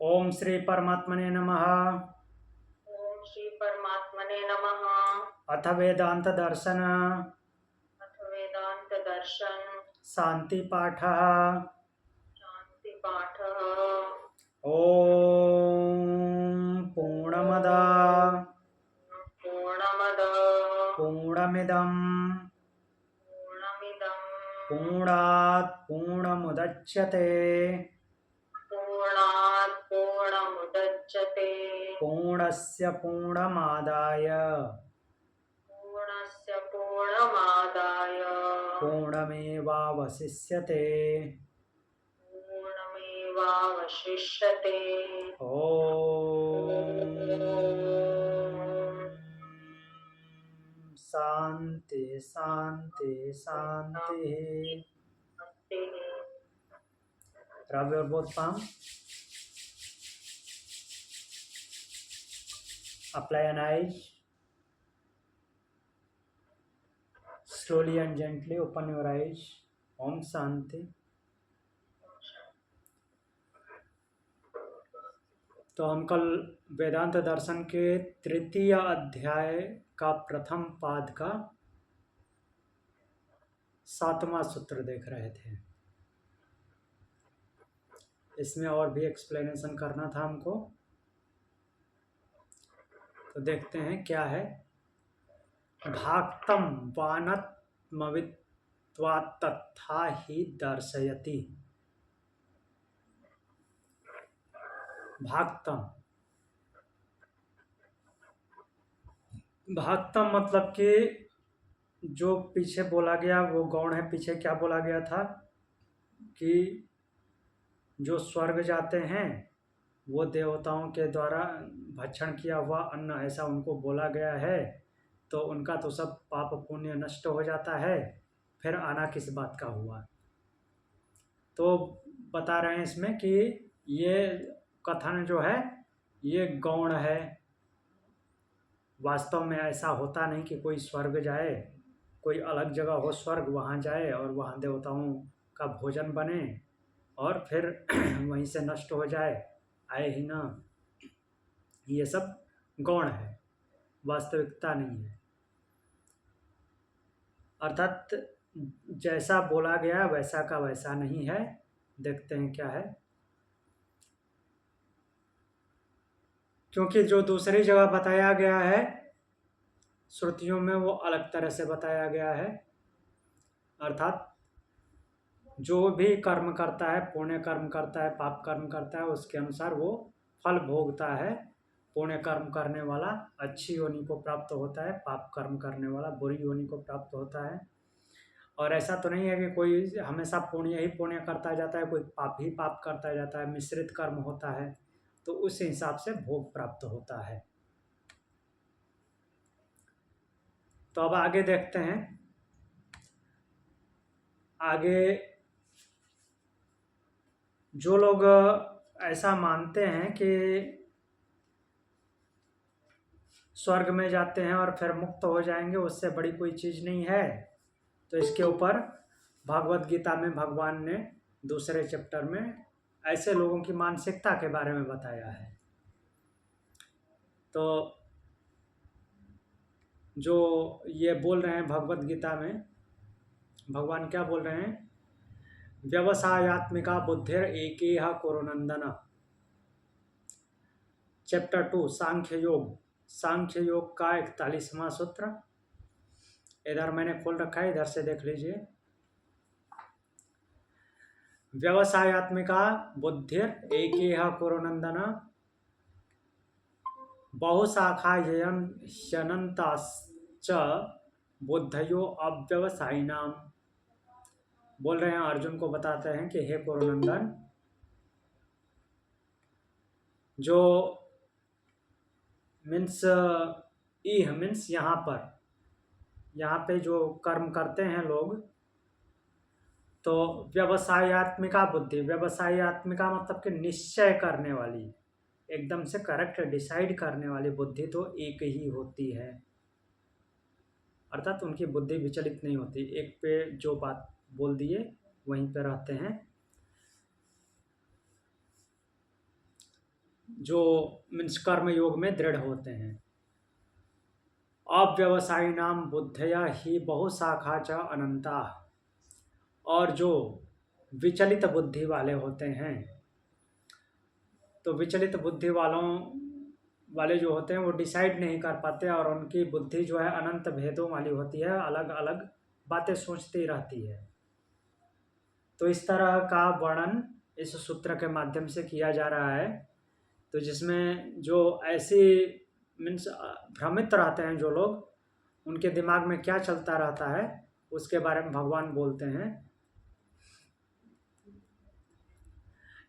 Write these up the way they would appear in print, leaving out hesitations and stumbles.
ओम श्री परमात्मने नमः। ओम श्री परमात्मने नमः। अथ वेदांत दर्शन अथ वेदांत दर्शन शांति पाठ। शांति पाठ। ओम पूर्णमद पूर्णमद पूर्णमिदं पूर्णमिदं पूर्णात् पूर्णमुदच्यते पूर्णात् पूर्णमुदच्यते पूर्णस्य पूर्णमादाय पूर्णस्य पूर्णमादाय पूर्णमेवावशिष्यते। पूर्णमेवावशिष्यते। ओम ओम शांति शांति शांति। शांति। Rub your both palm. Apply an eyes. Slowly and gently open your eyes. Om Shanti. तो हम कल वेदांत दर्शन के तृतीय अध्याय का प्रथम पाद का 7वां सूत्र देख रहे थे। इसमें और भी एक्सप्लेनेशन करना था हमको, तो देखते हैं क्या है। भाक्तम वानत्मवित्वा तथा ही दर्शयति। भाक्तम भाक्तम मतलब कि जो पीछे बोला गया वो गौण है। पीछे क्या बोला गया था कि जो स्वर्ग जाते हैं वो देवताओं के द्वारा भक्षण किया हुआ अन्न ऐसा उनको बोला गया है, तो उनका तो सब पाप पुण्य नष्ट हो जाता है, फिर आना किस बात का हुआ। तो बता रहे हैं इसमें कि ये कथन जो है ये गौण है। वास्तव में ऐसा होता नहीं कि कोई स्वर्ग जाए, कोई अलग जगह हो स्वर्ग, वहाँ जाए और वहाँ देवताओं का भोजन बने और फिर वहीं से नष्ट हो जाए, आए ही ना। ये सब गौण है, वास्तविकता नहीं है। अर्थात जैसा बोला गया वैसा का वैसा नहीं है। देखते हैं क्या है। क्योंकि जो दूसरी जगह बताया गया है श्रुतियों में वो अलग तरह से बताया गया है। अर्थात जो भी कर्म करता है, पुण्य कर्म करता है, पाप कर्म करता है, उसके अनुसार वो फल भोगता है। पुण्य कर्म करने वाला अच्छी योनि को प्राप्त होता है, पाप कर्म करने वाला बुरी योनि को प्राप्त होता है। और ऐसा तो नहीं है कि कोई हमेशा पुण्य ही पुण्य करता जाता है, कोई पाप ही पाप करता जाता है। मिश्रित कर्म होता है, तो उस हिसाब से भोग प्राप्त होता है। तो अब आगे देखते हैं। आगे जो लोग ऐसा मानते हैं कि स्वर्ग में जाते हैं और फिर मुक्त हो जाएंगे, उससे बड़ी कोई चीज़ नहीं है, तो इसके ऊपर भगवत गीता में भगवान ने दूसरे चैप्टर में ऐसे लोगों की मानसिकता के बारे में बताया है। तो जो ये बोल रहे हैं भगवत गीता में, भगवान क्या बोल रहे हैं? व्यवसायत्मिका बुद्धिर एकेह कुरुनंदन। चैप्टर 2 सांख्य योग। सांख्य योग का 41वां सूत्र इधर मैंने खोल रखा है, इधर से देख लीजिए। व्यवसायत्मिका बुद्धिर एकेह कुरुनंदन बहुशाखा यनंताश्च बुद्धयो अव्यवसायिनाम। बोल रहे हैं अर्जुन को बताते हैं कि हे कुरुनंदन, जो मीन्स इह मीन्स यहाँ पे जो कर्म करते हैं लोग, तो व्यवसायत्मिका बुद्धि, व्यवसायत्मिका मतलब कि निश्चय करने वाली, एकदम से करेक्ट डिसाइड करने वाली बुद्धि तो एक ही होती है। अर्थात उनकी बुद्धि विचलित नहीं होती, एक पे जो बात बोल दिए वहीं पे रहते हैं। जो मीन्स कर्म योग में दृढ़ होते हैं। अव्यवसायिनाम बुद्धया ही बहुशाखा च अनंता, और जो विचलित बुद्धि वाले होते हैं, तो विचलित बुद्धि वाले जो होते हैं वो डिसाइड नहीं कर पाते, और उनकी बुद्धि जो है अनंत भेदों वाली होती है, अलग अलग बातें सोचती रहती है। तो इस तरह का वर्णन इस सूत्र के माध्यम से किया जा रहा है। तो जिसमें जो ऐसी मीन्स भ्रमित रहते हैं जो लोग, उनके दिमाग में क्या चलता रहता है उसके बारे में भगवान बोलते हैं।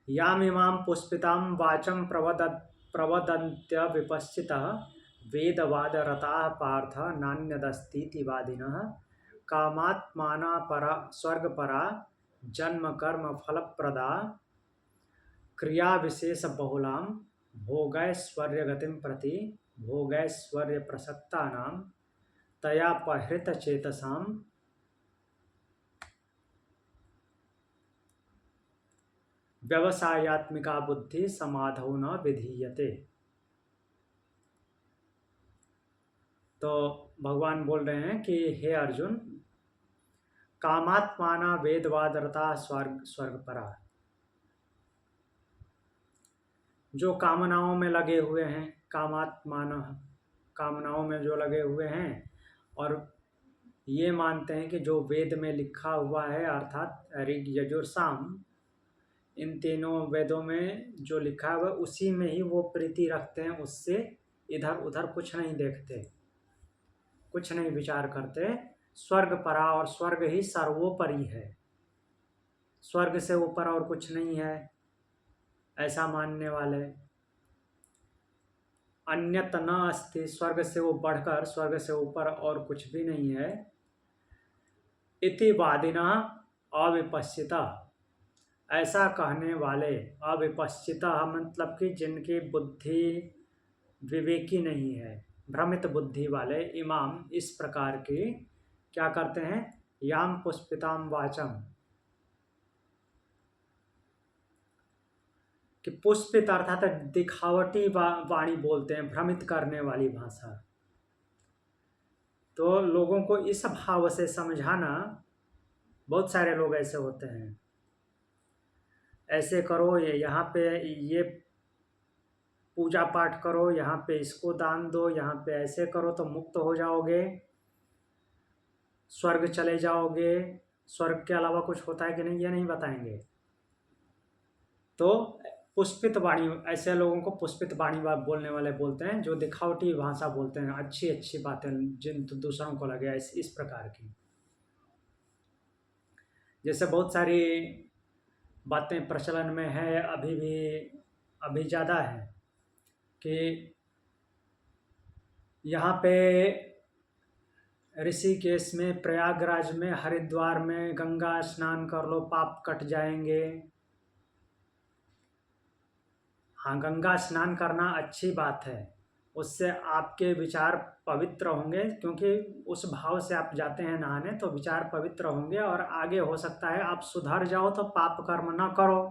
यामिमां पुष्पितां वाचं प्रवदन्त्य विपश्चितः वेदवादरताः पार्थ नान्यदस्तीति वादिनः कामात्माना स्वर्गपरा जन्म कर्म फलप्रदा क्रिया विशेष बहुलां भोगैश्वर्यगतिं प्रति भोगैश्वर्य प्रसक्तानां तयापहृत चेतसां व्यवसायत्मिका बुद्धि समाधौ न विधीयते। तो भगवान बोल रहे हैं कि हे अर्जुन, कामात्माना वेदवादरता स्वर्गपरा, जो कामनाओं में लगे हुए हैं, कामात्माना कामनाओं में जो लगे हुए हैं, और ये मानते हैं कि जो वेद में लिखा हुआ है अर्थात ऋग यजुर साम, इन तीनों वेदों में जो लिखा हुआ उसी में ही वो प्रीति रखते हैं, उससे इधर उधर कुछ नहीं देखते, कुछ नहीं विचार करते। स्वर्ग परा, और स्वर्ग ही सर्वोपरि है, स्वर्ग से ऊपर और कुछ नहीं है, ऐसा मानने वाले। अन्यत न अस्ति, स्वर्ग से वो बढ़कर, स्वर्ग से ऊपर और कुछ भी नहीं है। इति वादिना अविपश्चिता, ऐसा कहने वाले, अविपश्चिता मतलब कि जिनकी बुद्धि विवेकी नहीं है, भ्रमित बुद्धि वाले, इमाम इस प्रकार की क्या करते हैं, याम पुष्पिताम वाचम, कि पुष्पित अर्थात दिखावटी वाणी बोलते हैं, भ्रमित करने वाली भाषा। तो लोगों को इस भाव से समझाना, बहुत सारे लोग ऐसे होते हैं, ऐसे करो, ये यहाँ पे ये पूजा पाठ करो, यहाँ पे इसको दान दो, यहाँ पे ऐसे करो तो मुक्त हो जाओगे, स्वर्ग चले जाओगे। स्वर्ग के अलावा कुछ होता है कि नहीं, ये नहीं बताएंगे। तो पुष्पित वाणी, ऐसे लोगों को पुष्पित वाणी बोलने वाले बोलते हैं, जो दिखावटी भाषा बोलते हैं, अच्छी अच्छी बातें जिन दूसरों को लगे, इस प्रकार की। जैसे बहुत सारी बातें प्रचलन में है, अभी ज़्यादा है कि यहाँ पे ऋषिकेश में, प्रयागराज में, हरिद्वार में गंगा स्नान कर लो, पाप कट जाएंगे। हाँ, गंगा स्नान करना अच्छी बात है, उससे आपके विचार पवित्र होंगे, क्योंकि उस भाव से आप जाते हैं नहाने, तो विचार पवित्र होंगे, और आगे हो सकता है आप सुधर जाओ तो पाप कर्म ना करो,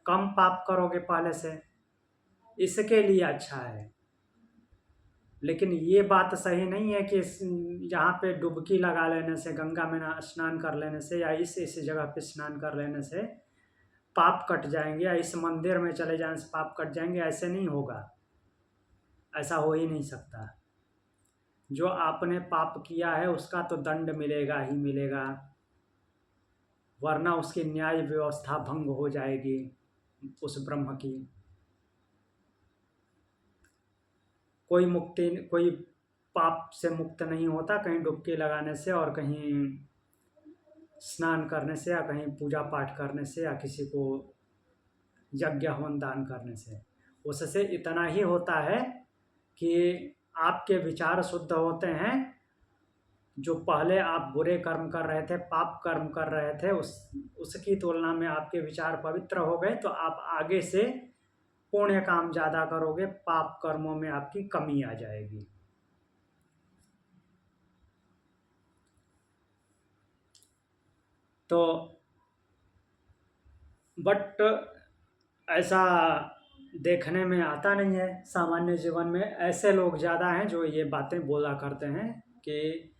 कम पाप करोगे पहले से, इसके लिए अच्छा है। लेकिन ये बात सही नहीं है कि यहाँ पे डुबकी लगा लेने से, गंगा में स्नान कर लेने से, या इस जगह पे स्नान कर लेने से पाप कट जाएंगे, या इस मंदिर में चले जाने से पाप कट जाएंगे, ऐसे नहीं होगा, ऐसा हो ही नहीं सकता। जो आपने पाप किया है उसका तो दंड मिलेगा ही मिलेगा, वरना उसकी न्याय व्यवस्था भंग हो जाएगी उस ब्रह्म की। कोई पाप से मुक्त नहीं होता कहीं डुबकी लगाने से, और कहीं स्नान करने से, या कहीं पूजा पाठ करने से, या किसी को यज्ञ हवन दान करने से। उससे इतना ही होता है कि आपके विचार शुद्ध होते हैं, जो पहले आप बुरे कर्म कर रहे थे, पाप कर्म कर रहे थे, उसकी तुलना में आपके विचार पवित्र हो गए, तो आप आगे से पुण्य काम ज़्यादा करोगे, पाप कर्मों में आपकी कमी आ जाएगी। तो बट ऐसा देखने में आता नहीं है। सामान्य जीवन में ऐसे लोग ज़्यादा हैं जो ये बातें बोला करते हैं कि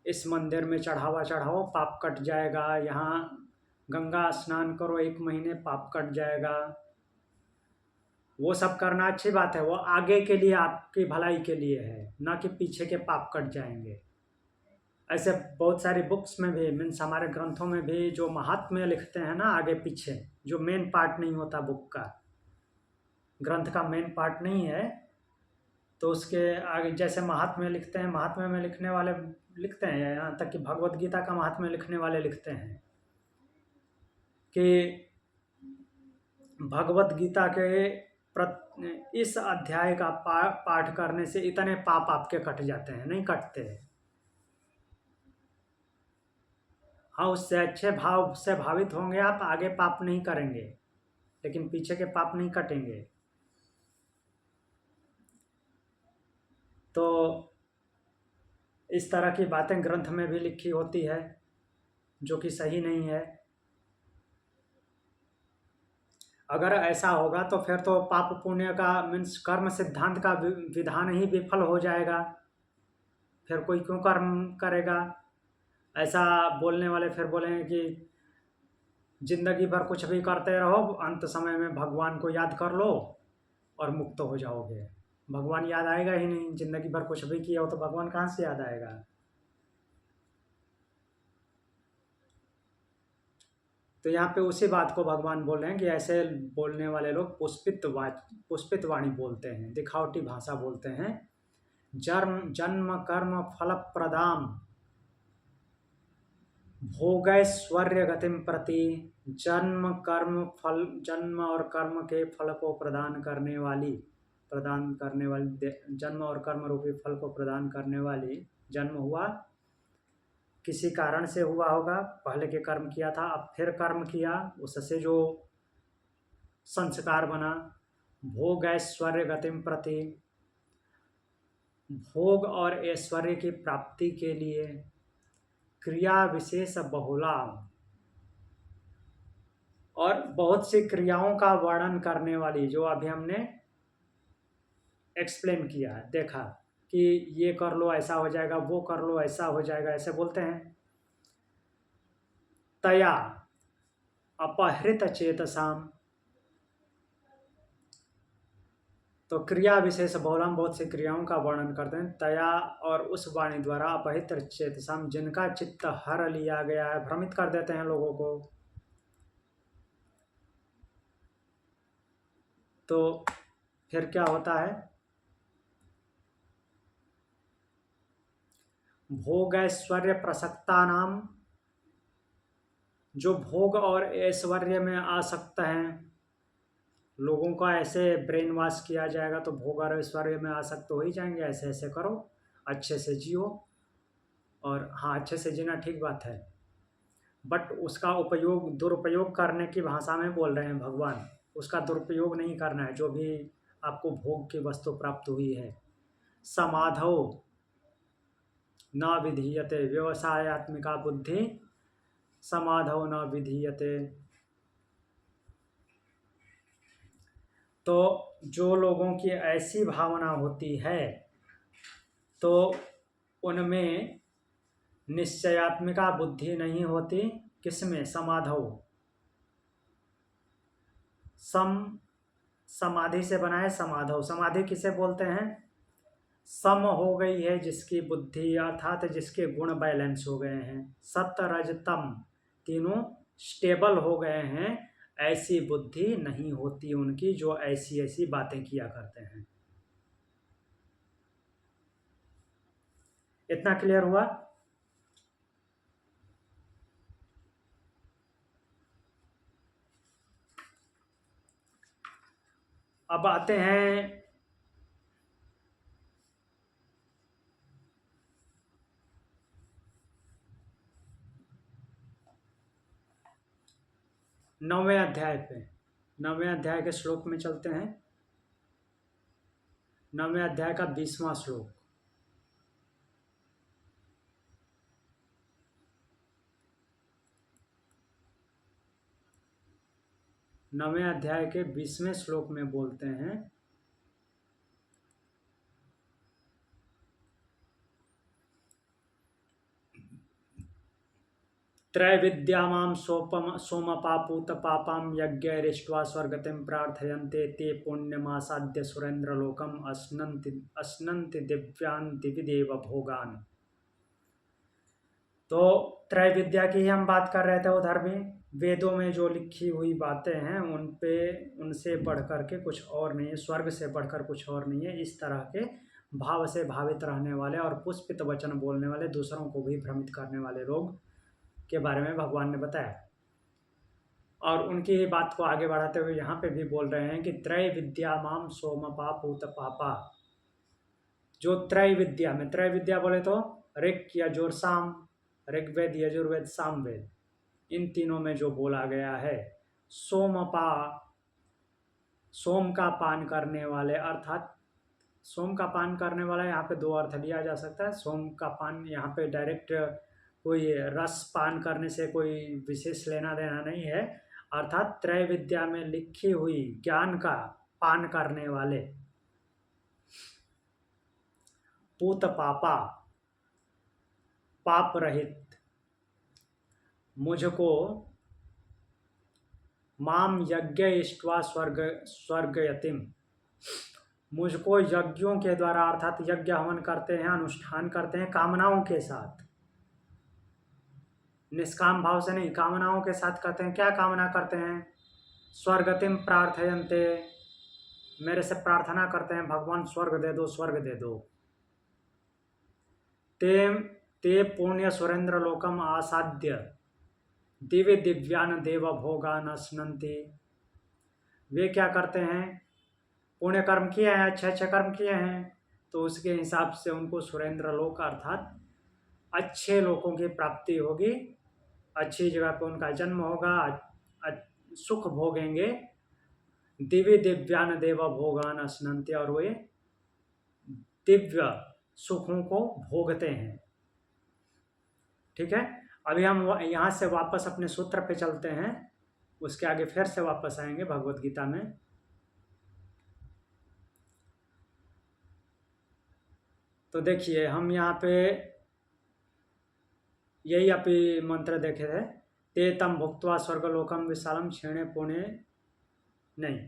इस मंदिर में चढ़ावा चढ़ाओ, पाप कट जाएगा, यहाँ गंगा स्नान करो 1 महीने, पाप कट जाएगा। वो सब करना अच्छी बात है, वो आगे के लिए, आपकी भलाई के लिए है, ना कि पीछे के पाप कट जाएंगे। ऐसे बहुत सारी बुक्स में भी, मीन्स हमारे ग्रंथों में भी जो महात्म्य लिखते हैं ना, आगे पीछे जो मेन पार्ट नहीं होता बुक का, ग्रंथ का मेन पार्ट नहीं है, तो उसके आगे जैसे महात्म्य लिखते हैं, महात्म्य में लिखने वाले लिखते हैं, यहाँ तक कि भगवत गीता का महात्म्य लिखने वाले लिखते हैं कि भगवत गीता के इस अध्याय का पाठ करने से इतने पाप आपके कट जाते हैं। नहीं कटते। हाँ, उससे अच्छे भाव से भावित होंगे आप, आगे पाप नहीं करेंगे, लेकिन पीछे के पाप नहीं कटेंगे। तो इस तरह की बातें ग्रंथ में भी लिखी होती है, जो कि सही नहीं है। अगर ऐसा होगा तो फिर तो पाप पुण्य का मीन्स कर्म सिद्धांत का विधान ही विफल हो जाएगा। फिर कोई क्यों कर्म करेगा? ऐसा बोलने वाले फिर बोलेंगे कि जिंदगी भर कुछ भी करते रहो, अंत समय में भगवान को याद कर लो और मुक्त हो जाओगे। भगवान याद आएगा ही नहीं, जिंदगी भर कुछ भी किया हो तो भगवान कहाँ से याद आएगा? तो यहाँ पे उसी बात को भगवान बोल रहे हैं कि ऐसे बोलने वाले लोग पुष्पित वाणी बोलते हैं, दिखावटी भाषा बोलते हैं। जन्म कर्म फल प्रदाम भोगैश्वर्य गतिम प्रति, जन्म और कर्म के फल को प्रदान करने वाली, जन्म और कर्म रूपी फल को प्रदान करने वाली, जन्म हुआ किसी कारण से हुआ होगा, पहले के कर्म किया था, अब फिर कर्म किया, उससे जो संस्कार बना, भोग ऐश्वर्य गतिम प्रति, भोग और ऐश्वर्य की प्राप्ति के लिए क्रिया विशेष बहुला, और बहुत सी क्रियाओं का वर्णन करने वाली, जो अभी हमने एक्सप्लेन किया, देखा कि ये कर लो ऐसा हो जाएगा, वो कर लो ऐसा हो जाएगा, ऐसे बोलते हैं। तया अपहृत चेतसाम, तो क्रिया विशेष बहुलम, बहुत सी क्रियाओं का वर्णन करते हैं। तया, और उस वाणी द्वारा, अपहृत चेतसाम, जिनका चित्त हर लिया गया है, भ्रमित कर देते हैं लोगों को। तो फिर क्या होता है? भोग ऐश्वर्य प्रसक्ता नाम, जो भोग और ऐश्वर्य में आसक्त हैं, लोगों का ऐसे ब्रेन वॉश किया जाएगा तो भोग और ऐश्वर्य में आसक्त हो ही जाएंगे। ऐसे ऐसे करो, अच्छे से जियो। और हाँ, अच्छे से जीना ठीक बात है, बट उसका दुरुपयोग करने की भाषा में बोल रहे हैं भगवान। उसका दुरुपयोग नहीं करना है, जो भी आपको भोग की वस्तु प्राप्त हुई है। समाधौ न विधीयते, व्यवसायत्मिका बुद्धि समाधौ न विधीयते। तो जो लोगों की ऐसी भावना होती है, तो उनमें निश्चयात्मिका बुद्धि नहीं होती। किसमें? समाधौ। समाधि से बनाए समाधौ। समाधि किसे बोलते हैं? सम हो गई है जिसकी बुद्धि, अर्थात जिसके गुण बैलेंस हो गए हैं, सत्य रज तम तीनों स्टेबल हो गए हैं, ऐसी बुद्धि नहीं होती उनकी, जो ऐसी ऐसी बातें किया करते हैं। इतना क्लियर हुआ? अब आते हैं नौवें अध्याय पे। नौवें अध्याय के श्लोक में चलते हैं। नौवें अध्याय का 20वां श्लोक। 9वें अध्याय के 20वें श्लोक में बोलते हैं, त्रैविद्यामां सोमपापूत पापां यज्ञैरिष्ट्वा स्वर्गतिं प्रार्थयन्ते ते पुण्यमासाद्य सुरेन्द्रलोकम् अश्नन्ति दिव्यान् दिवि देव भोगान्। तो त्रय विद्या की ही हम बात कर रहे थे उधर भी। वेदों में जो लिखी हुई बातें हैं उनसे बढ़ कर के कुछ और नहीं है, स्वर्ग से बढ़कर कुछ और नहीं है। इस तरह के भाव से भावित रहने वाले और पुष्पित वचन बोलने वाले, दूसरों को भी भ्रमित करने वाले लोग के बारे में भगवान ने बताया। और उनकी ही बात को आगे बढ़ाते हुए यहाँ पे भी बोल रहे हैं कि त्रय विद्या माम सोमपा पूत पापा। जो त्रय विद्या में, त्रय विद्या बोले तो ऋग यजुर साम, ऋग्वेद यजुर्वेद सामवेद, इन तीनों में जो बोला गया है, सोमपा, सोम का पान करने वाले, अर्थात सोम का पान करने वाला यहाँ पे दो अर्थ लिया जा सकता है। सोम का पान यहाँ पे डायरेक्ट कोई रस पान करने से कोई विशेष लेना देना नहीं है, अर्थात त्रय विद्या में लिखी हुई ज्ञान का पान करने वाले। पूत पापा, पाप रहित, मुझको माम यज्ञ इष्ट्वा स्वर्गयतिम, मुझको यज्ञों के द्वारा, अर्थात यज्ञ हवन करते हैं, अनुष्ठान करते हैं कामनाओं के साथ, निष्काम भाव से नहीं, कामनाओं के साथ करते हैं। क्या कामना करते हैं? स्वर्गतिम प्रार्थयन्ते, मेरे से प्रार्थना करते हैं भगवान स्वर्ग दे दो, स्वर्ग दे दो। ते पुण्य सुरेंद्र लोकम आसाद्य दिव्य दिव्यान देव भोगान अश्नन्ति। वे क्या करते हैं? पुण्य कर्म किए हैं, अच्छे अच्छे कर्म किए हैं, तो उसके हिसाब से उनको सुरेंद्र लोक अर्थात अच्छे लोगों की प्राप्ति होगी, अच्छी जगह पर उनका जन्म होगा, सुख भोगेंगे। दिव्य दिव्यान देव भोगान अश्नन्ति, और वे दिव्य सुखों को भोगते हैं। ठीक है, अभी हम यहाँ से वापस अपने सूत्र पे चलते हैं, उसके आगे फिर से वापस आएंगे भगवत गीता में। तो देखिए, हम यहाँ पे यही अपनी मंत्र देखे थे, ते तम भुक्त्वा स्वर्गलोकम विशालम क्षीणे पुणे, नहीं,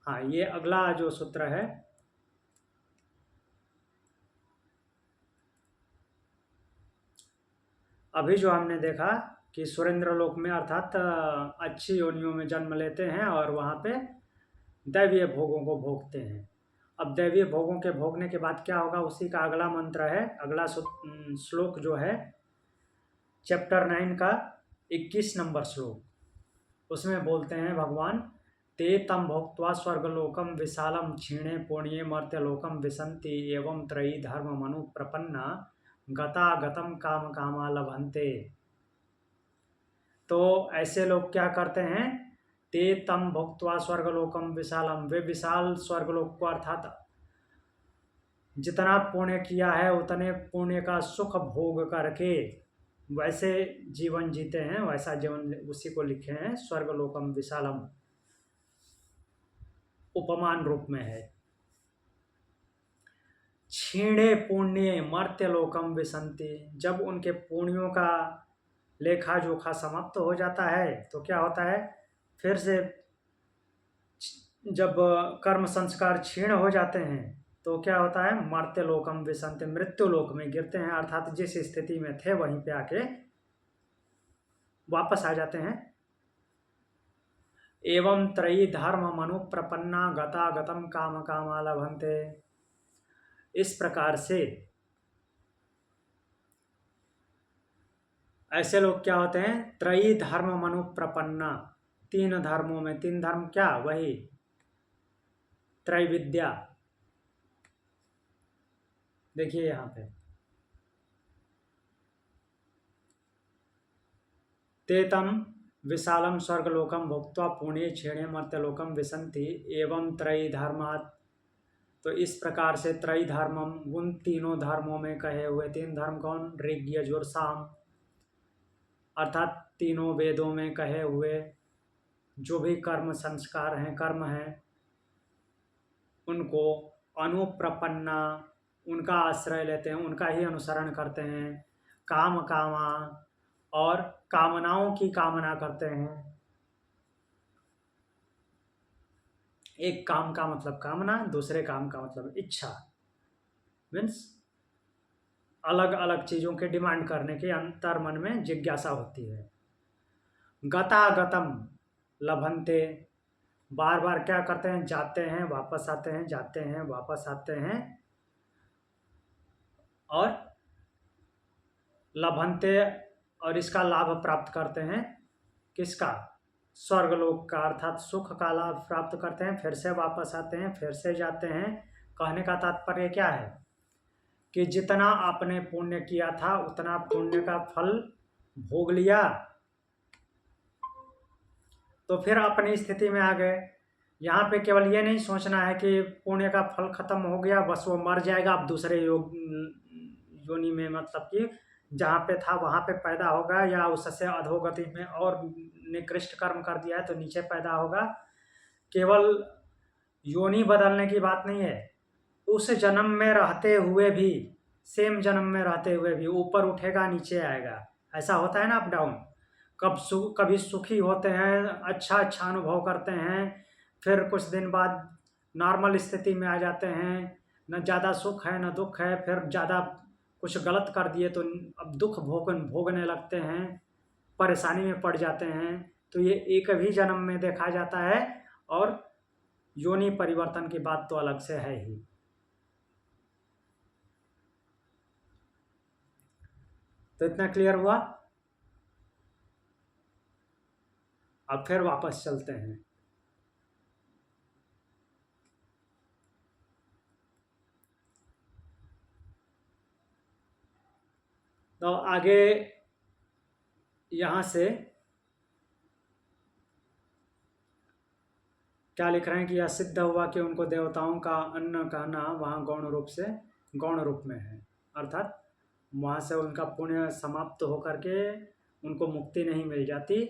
हाँ, ये अगला जो सूत्र है, अभी जो हमने देखा कि सुरेंद्र लोक में अर्थात अच्छी योनियों में जन्म लेते हैं और वहाँ पे दैवीय भोगों को भोगते हैं। अब दैवीय भोगों के भोगने के बाद क्या होगा, उसी का अगला मंत्र है, अगला श्लोक जो है चैप्टर 9 का 21 नंबर श्लोक, उसमें बोलते हैं भगवान, ते तम भोक्त्वा स्वर्गलोकम विशालम क्षीणे पुण्ये मर्त्यलोकम विसंति एवं त्रयी धर्म मनु प्रपन्ना गता गतम काम कामा लभन्ते। तो ऐसे लोग क्या करते हैं? ते तम भुक्त्वा स्वर्गलोकम विशालम, वे विशाल स्वर्गलोक को, अर्थात जितना पुण्य किया है उतने पुण्य का सुख भोग करके वैसे जीवन जीते हैं, वैसा जीवन, उसी को लिखे हैं स्वर्गलोकम विशालम, उपमान रूप में है। क्षीणे पुण्य मर्त्यलोकम विसंति, जब उनके पुण्यों का लेखा जोखा समाप्त हो जाता है तो क्या होता है, फिर से जब कर्म संस्कार क्षीण हो जाते हैं तो क्या होता है, मर्त्यलोकम विसंति, मृत्यु लोक में गिरते हैं, अर्थात जिस स्थिति में थे वहीं पे आके वापस आ जाते हैं। एवं त्रयी धर्म मनु प्रपन्ना गता गतम काम कामा लभन्ते, इस प्रकार से ऐसे लोग क्या होते हैं, त्रयी धर्म मनु प्रपन्ना, तीन धर्मों में, तीन धर्म क्या, वही त्रय विद्या। देखिए यहाँ पे, ते तम विशालम स्वर्गलोकम भुक्त्वा पुण्ये क्षीणे मर्त्यलोकम विसंति एवं त्रयी धर्मात्। तो इस प्रकार से त्रयी धर्मम, उन तीनों धर्मों में कहे हुए, तीन धर्म कौन, ऋग यजुर साम, अर्थात तीनों वेदों में कहे हुए जो भी कर्म संस्कार हैं, कर्म हैं, उनको अनुप्रपन्ना, उनका आश्रय लेते हैं, उनका ही अनुसरण करते हैं। काम कामा, और कामनाओं की कामना करते हैं। एक काम का मतलब कामना, दूसरे काम का मतलब इच्छा, मीन्स अलग अलग चीजों के डिमांड करने के अंतर मन में जिज्ञासा होती है। गतागतम लभन्ते, बार बार क्या करते हैं, जाते हैं वापस आते हैं, जाते हैं वापस आते हैं। और लभन्ते, और इसका लाभ प्राप्त करते हैं। किसका? स्वर्गलोक का, अर्थात सुख का लाभ प्राप्त करते हैं, फिर से वापस आते हैं, फिर से जाते हैं। कहने का तात्पर्य क्या है कि जितना आपने पुण्य किया था उतना पुण्य का फल भोग लिया, तो फिर अपनी स्थिति में आ गए। यहाँ पे केवल ये नहीं सोचना है कि पुण्य का फल खत्म हो गया, बस वो मर जाएगा, अब दूसरे योनि में, मतलब कि जहाँ पे था वहाँ पे पैदा होगा, या उससे अधोगति में और निकृष्ट कर्म कर दिया है तो नीचे पैदा होगा। केवल योनि बदलने की बात नहीं है, उस जन्म में रहते हुए भी, सेम जन्म में रहते हुए भी ऊपर उठेगा नीचे आएगा। ऐसा होता है ना, अप डाउन। कभी सुखी होते हैं, अच्छा अनुभव करते हैं, फिर कुछ दिन बाद नॉर्मल स्थिति में आ जाते हैं, न ज़्यादा सुख है न दुख है, फिर ज़्यादा कुछ गलत कर दिए तो अब दुख भोगने लगते हैं, परेशानी में पड़ जाते हैं। तो ये एक भी जन्म में देखा जाता है, और योनि परिवर्तन की बात तो अलग से है ही। तो इतना क्लियर हुआ। अब फिर वापस चलते हैं। तो आगे यहाँ से क्या लिख रहे हैं कि यह सिद्ध हुआ कि उनको देवताओं का अन्न कहना वहाँ गौण रूप से, गौण रूप में है, अर्थात वहाँ से उनका पुण्य समाप्त होकर के उनको मुक्ति नहीं मिल जाती।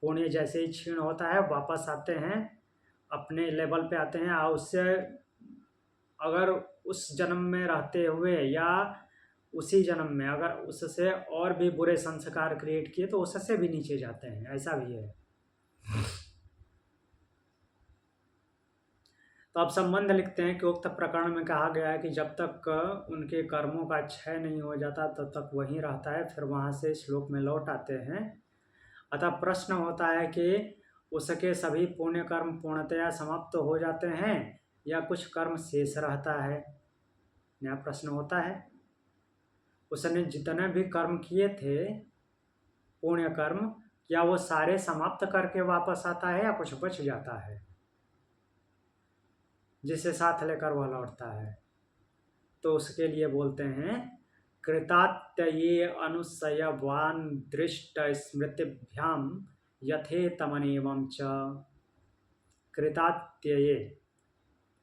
पुण्य जैसे ही क्षीण होता है वापस आते हैं, अपने लेवल पे आते हैं, और उससे अगर उस जन्म में रहते हुए या उसी जन्म में अगर उससे और भी बुरे संस्कार क्रिएट किए तो उससे भी नीचे जाते हैं, ऐसा भी है। तो अब संबंध लिखते हैं कि उक्त प्रकरण में कहा गया है कि जब तक उनके कर्मों का क्षय नहीं हो जाता तब तक वहीं रहता है, फिर वहाँ से श्लोक में लौट आते हैं। अतः प्रश्न होता है कि उसके सभी पुण्य कर्म पूर्णतया समाप्त हो जाते हैं या कुछ कर्म शेष रहता है। नया प्रश्न होता है, उसने जितने भी कर्म किए थे पुण्य कर्म, क्या वो सारे समाप्त करके वापस आता है या कुछ बच जाता है जिसे साथ लेकर वह लौटता है? तो उसके लिए बोलते हैं कृतात्यये अनुसयवान दृष्ट स्मृतिभ्याम यथे तमनेवं च। कृतात्यये,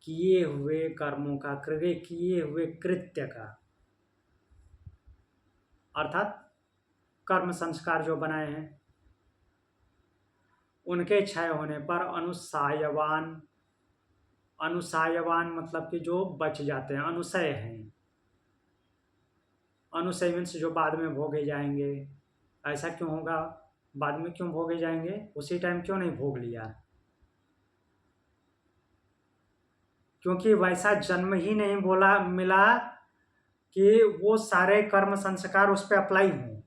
किए हुए कर्मों का, किए हुए कृत्य का, अर्थात कर्म संस्कार जो बनाए हैं उनके क्षय होने पर अनुसायवान, अनुसायवान मतलब कि जो बच जाते हैं, अनुसय हैं। अनुसय मीन्स जो बाद में भोगे जाएंगे। ऐसा क्यों होगा, बाद में क्यों भोगे जाएंगे, उसी टाइम क्यों नहीं भोग लिया? क्योंकि वैसा जन्म ही नहीं बोला मिला कि वो सारे कर्म संस्कार उस पर अप्लाई हों।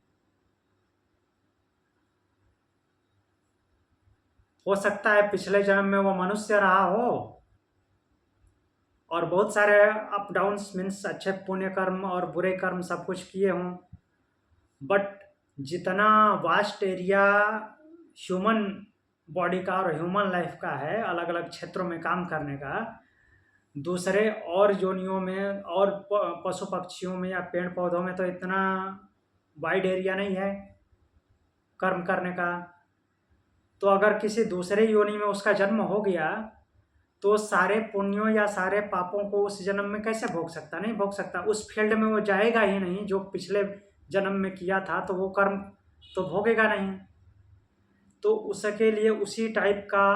हो सकता है पिछले जन्म में वो मनुष्य रहा हो और बहुत सारे अप डाउन्स मीन्स अच्छे पुण्य कर्म और बुरे कर्म सब कुछ किए हों, बट जितना वास्ट एरिया ह्यूमन बॉडी का और ह्यूमन लाइफ का है, अलग अलग क्षेत्रों में काम करने का, दूसरे और योनियों में और पशु पक्षियों में या पेड़ पौधों में तो इतना वाइड एरिया नहीं है कर्म करने का। तो अगर किसी दूसरे योनि में उसका जन्म हो गया तो सारे पुण्यों या सारे पापों को उस जन्म में कैसे भोग सकता? नहीं भोग सकता, उस फील्ड में वो जाएगा ही नहीं जो पिछले जन्म में किया था, तो वो कर्म तो भोगेगा नहीं। तो उसके लिए उसी टाइप का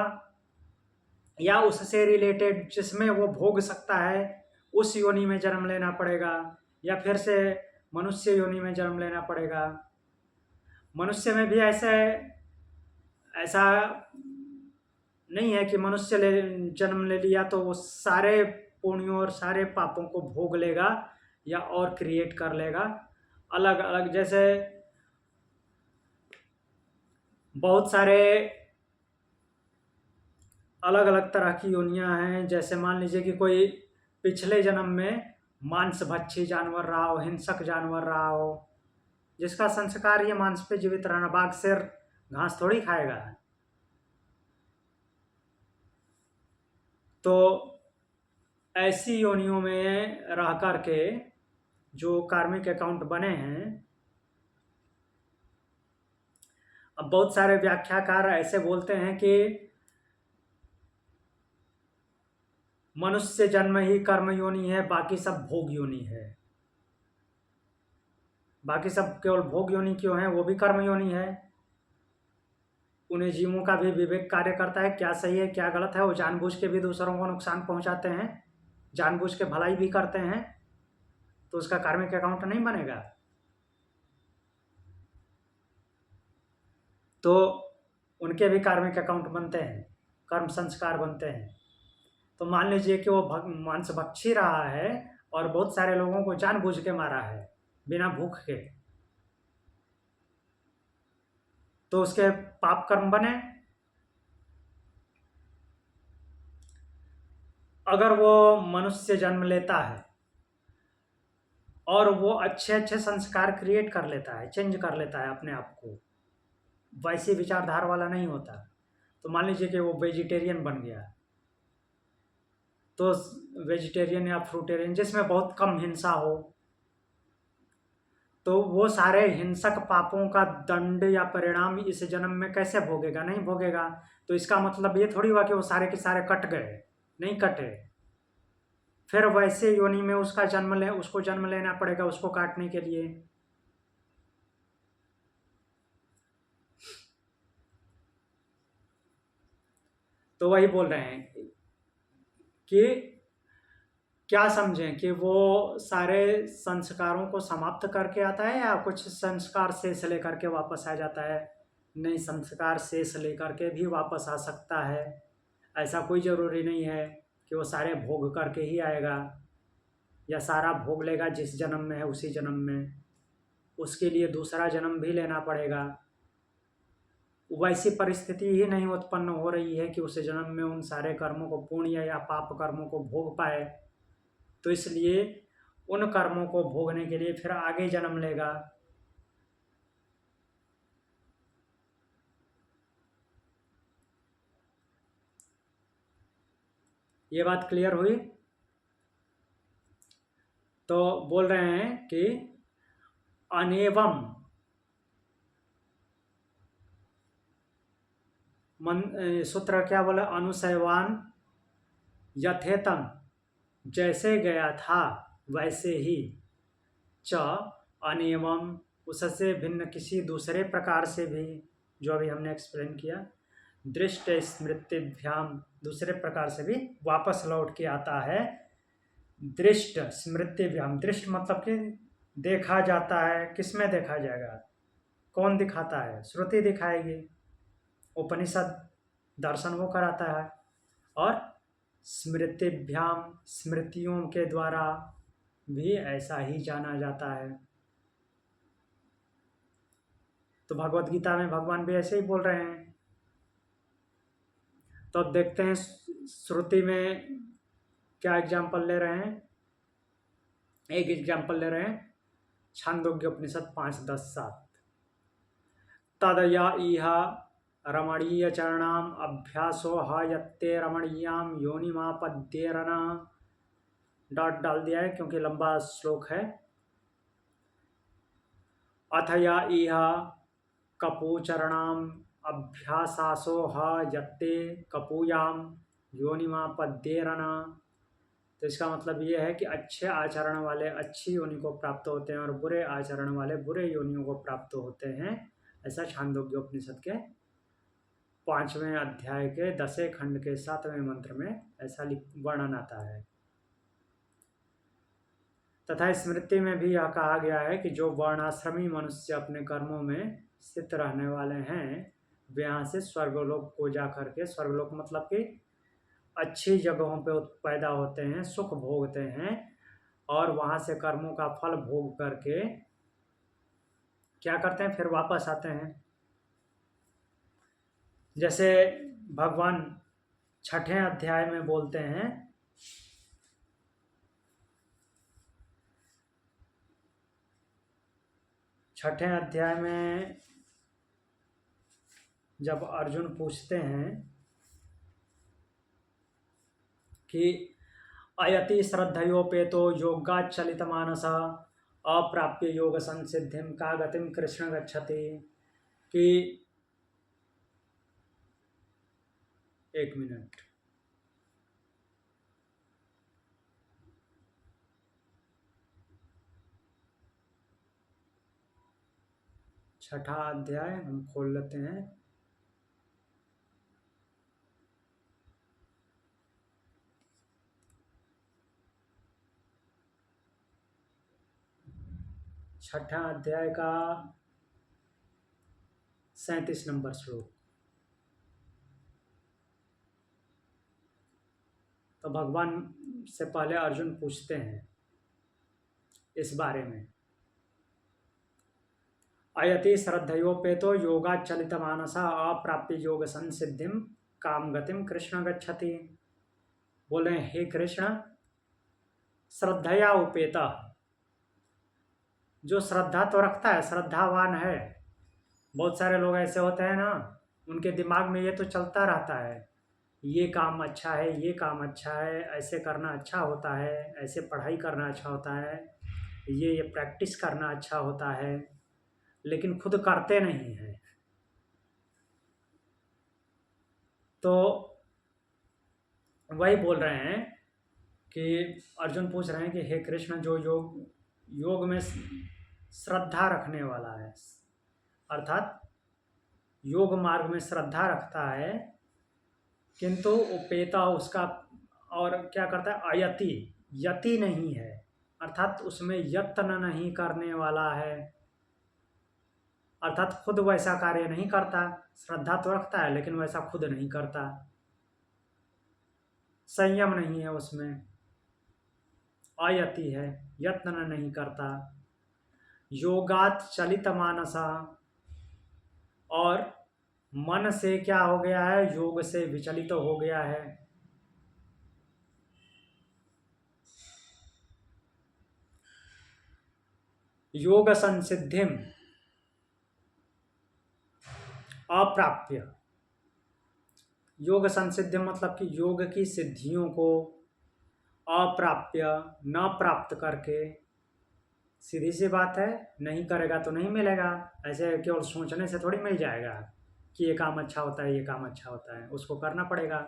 या उससे रिलेटेड जिसमें वो भोग सकता है उस योनि में जन्म लेना पड़ेगा, या फिर से मनुष्य योनि में जन्म लेना पड़ेगा। मनुष्य में भी ऐसा नहीं है कि मनुष्य जन्म ले लिया तो वो सारे पुण्यों और सारे पापों को भोग लेगा या और क्रिएट कर लेगा। अलग अलग, जैसे बहुत सारे अलग अलग तरह की योनियां हैं। जैसे मान लीजिए कि कोई पिछले जन्म में मांसभक्षी जानवर रहा हो, हिंसक जानवर रहा हो, जिसका संस्कार ये मांस पे जीवित रहना। बाघ शेर घास थोड़ी खाएगा। तो ऐसी योनियों में रह करके जो कार्मिक अकाउंट बने हैं, अब बहुत सारे व्याख्याकार ऐसे बोलते हैं कि मनुष्य जन्म ही कर्म योनि है, बाकी सब भोग योनि है। बाकी सब केवल भोग योनि क्यों है, वो भी कर्म योनि है। उन्हें जीवों का भी विवेक कार्य करता है, क्या सही है क्या गलत है। वो जानबूझ के भी दूसरों को नुकसान पहुंचाते हैं, जानबूझ के भलाई भी करते हैं, तो उसका कार्मिक अकाउंट नहीं बनेगा। तो उनके भी कार्मिक अकाउंट बनते हैं, कर्म संस्कार बनते हैं। तो मान लीजिए कि वो मांसभक्षी रहा है और बहुत सारे लोगों को जानबूझ के मारा है बिना भूख के, तो उसके पाप कर्म बने। अगर वो मनुष्य जन्म लेता है और वो अच्छे अच्छे संस्कार क्रिएट कर लेता है, चेंज कर लेता है अपने आप को, वैसी विचारधारा वाला नहीं होता, तो मान लीजिए कि वो वेजिटेरियन बन गया, तो वेजिटेरियन या फ्रूटेरियन जिसमें बहुत कम हिंसा हो, तो वो सारे हिंसक पापों का दंड या परिणाम इस जन्म में कैसे भोगेगा, नहीं भोगेगा। तो इसका मतलब ये थोड़ी हुआ कि वो सारे के सारे कट गए, नहीं कटे। फिर वैसे योनि में उसको जन्म लेना पड़ेगा उसको काटने के लिए। तो वही बोल रहे हैं कि क्या समझें कि वो सारे संस्कारों को समाप्त करके आता है या कुछ संस्कार शेष लेकर के वापस आ जाता है। नहीं, संस्कार शेष लेकर के भी वापस आ सकता है। ऐसा कोई ज़रूरी नहीं है कि वो सारे भोग करके ही आएगा या सारा भोग लेगा जिस जन्म में है उसी जन्म में, उसके लिए दूसरा जन्म भी लेना पड़ेगा। वैसी परिस्थिति ही नहीं उत्पन्न हो रही है कि उस जन्म में उन सारे कर्मों को, पुण्य या पाप कर्मों को भोग पाए, तो इसलिए उन कर्मों को भोगने के लिए फिर आगे जन्म लेगा। ये बात क्लियर हुई? तो बोल रहे हैं कि अनेवम सूत्र क्या बोला, अनुशयवान यथेतम, जैसे गया था वैसे ही, च अनियमम, उससे भिन्न किसी दूसरे प्रकार से भी, जो अभी हमने एक्सप्लेन किया, दृष्ट स्मृतिभ्याम, दूसरे प्रकार से भी वापस लौट के आता है। दृष्ट स्मृतिभ्याम, दृष्ट मतलब कि देखा जाता है। किसमें देखा जाएगा, कौन दिखाता है, श्रुति दिखाएगी, उपनिषद दर्शन वो कराता है, और स्मृतिभ्याम, स्मृतियों के द्वारा भी ऐसा ही जाना जाता है। तो भगवत गीता में भगवान भी ऐसे ही बोल रहे हैं। तो अब देखते हैं श्रुति में क्या एग्जाम्पल ले रहे हैं। एक एग्जाम्पल ले रहे हैं, छांदोग्य उपनिषद 5:10-7, तदया इह रमणीय चरणाम अभ्यासो ह यत्ते रमणीयाम योनिमापद्येरना, डॉट डाल दिया है क्योंकि लंबा श्लोक है। अथया इह कपूचरणाम अभ्यासासो ह यत्ते कपूयाम योनिमापद्येरना। तो इसका मतलब ये है कि अच्छे आचरण वाले अच्छी योनि को प्राप्त होते हैं और बुरे आचरण वाले बुरे योनियों को प्राप्त होते हैं। ऐसा छांदोग्य उपनिषद के 5वें अध्याय के 10वें खंड के 7वें मंत्र में ऐसा वर्णन आता है। तथा स्मृति में भी यह कहा गया है कि जो वर्णाश्रमी मनुष्य अपने कर्मों में स्थित रहने वाले हैं वे यहाँ से स्वर्गलोक को जा करके, स्वर्गलोक मतलब कि अच्छी जगहों पे पैदा होते हैं, सुख भोगते हैं और वहाँ से कर्मों का फल भोग करके क्या करते हैं, फिर वापस आते हैं। जैसे भगवान 6ठे अध्याय में बोलते हैं, छठे अध्याय में जब अर्जुन पूछते हैं कि अयति श्रद्धयोपेतो योगाच्चलितमानस अप्राप्य योग संसिद्धिं का गतिम कृष्ण गच्छति, कि 1 मिनट, छठा अध्याय हम खोल लेते हैं। छठा अध्याय का 37 नंबर श्लोक। तो भगवान से पहले अर्जुन पूछते हैं इस बारे में, अयति श्रद्धयोपेतो योगाच्चलितमानसा अप्राप्य योग संसिद्धिं काम गतिम कृष्ण गच्छति। बोले हे कृष्ण, श्रद्धया उपेता, जो श्रद्धा तो रखता है, श्रद्धावान है। बहुत सारे लोग ऐसे होते हैं ना, उनके दिमाग में ये तो चलता रहता है, ये काम अच्छा है, ये काम अच्छा है, ऐसे करना अच्छा होता है, ऐसे पढ़ाई करना अच्छा होता है, ये प्रैक्टिस करना अच्छा होता है, लेकिन खुद करते नहीं हैं। तो वही बोल रहे हैं कि अर्जुन पूछ रहे हैं कि हे कृष्ण, जो योग में श्रद्धा रखने वाला है, अर्थात योग मार्ग में श्रद्धा रखता है, किंतु उपेता उसका और क्या करता है, अयति, यति नहीं है, अर्थात उसमें यत्न नहीं करने वाला है, अर्थात खुद वैसा कार्य नहीं करता। श्रद्धा तो रखता है लेकिन वैसा खुद नहीं करता, संयम नहीं है उसमें, अयति है, यत्न नहीं करता। योगात चलित मानसा, और मन से क्या हो गया है, योग से विचलित तो हो गया है। योग संसिद्धिम अप्राप्य, योग संसिद्धि मतलब कि योग की सिद्धियों को अप्राप्य, न प्राप्त करके, सीधी सी बात है, नहीं करेगा तो नहीं मिलेगा। ऐसे केवल सोचने से थोड़ी मिल जाएगा कि ये काम अच्छा होता है, ये काम अच्छा होता है, उसको करना पड़ेगा।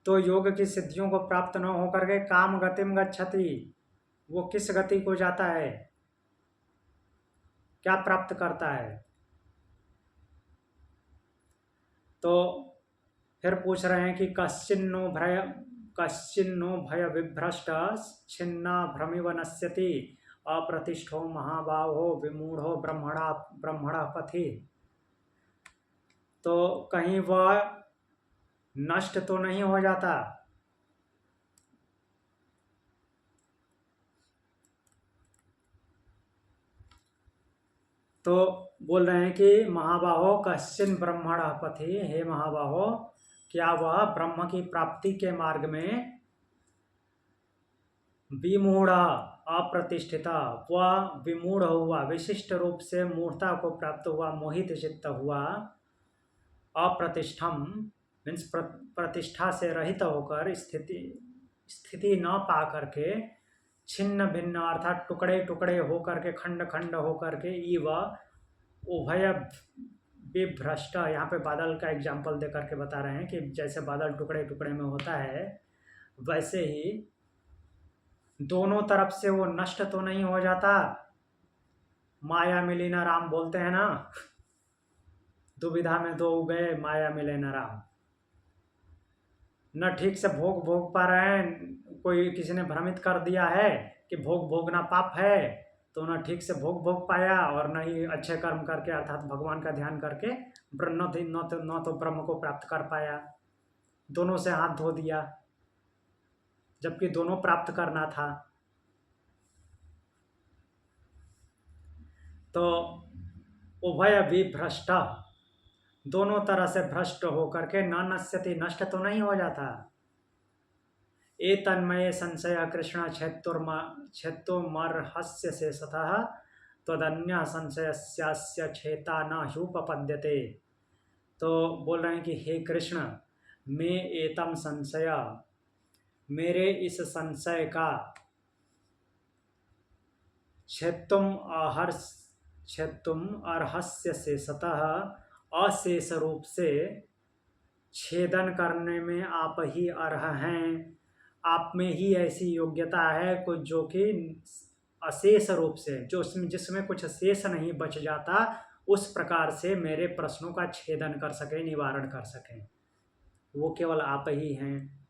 तो योग की सिद्धियों को प्राप्त न होकर के काम गतिम गच्छति, वो किस गति को जाता है, क्या प्राप्त करता है। तो फिर पूछ रहे हैं कि कश्चिन्नो भय विभ्रष्ट छिन्ना भ्रमिव नश्यति अप्रतिष्ठो महाबाहो विमूढ़ो ब्रह्मणा पथि। तो कहीं वह नष्ट तो नहीं हो जाता, तो बोल रहे हैं कि महाबाहो कश्चिन ब्रह्मणः पथि, हे महाबाहो, क्या वह ब्रह्म की प्राप्ति के मार्ग में विमूढ़ अप्रतिष्ठिता, वह विमूढ़ हुआ, विशिष्ट रूप से मूढ़ता को प्राप्त हुआ, मोहित चित्त हुआ, अप्रतिष्ठम मीन्स प्रतिष्ठा से रहित होकर, स्थिति न पा करके, छिन्न भिन्न अर्थात टुकड़े टुकड़े होकर के, खंड खंड होकर के, इव उभय विभ्रष्ट, यहाँ पे बादल का एग्जाम्पल दे करके बता रहे हैं कि जैसे बादल टुकड़े टुकड़े में होता है, वैसे ही दोनों तरफ से वो नष्ट तो नहीं हो जाता। माया मिली ना राम बोलते हैं ना, दुविधा में दो गए, माया मिले न राम। न ठीक से भोग पा रहे हैं, कोई किसी ने भ्रमित कर दिया है कि भोगना पाप है, तो न ठीक से भोग पाया और न ही अच्छे कर्म करके अर्थात भगवान का ध्यान करके न तो ब्रह्म को प्राप्त कर पाया। दोनों से हाथ धो दिया, जबकि दोनों प्राप्त करना था। तो उभय विभ्रष्ट, दोनों तरह से भ्रष्ट होकर के न नश्यति, नष्ट तो नहीं हो जाता। एतन्मये संशय कृष्ण क्षेत्रोमर्हस्य शेषतः तदन्य संशयस्यास्य क्षेता न ह्युपपद्यते। तो बोल रहे हैं कि हे कृष्ण, मैं एतम संशय, मेरे इस संशय का क्षेत्रुम अर्हस्य शेषतः, अशेष रूप से छेदन करने में आप ही अर्ह हैं। आप में ही ऐसी योग्यता है कुछ जो कि अशेष रूप से, जो जिसमें कुछ शेष नहीं बच जाता, उस प्रकार से मेरे प्रश्नों का छेदन कर सके, निवारण कर सकें, वो केवल आप ही हैं।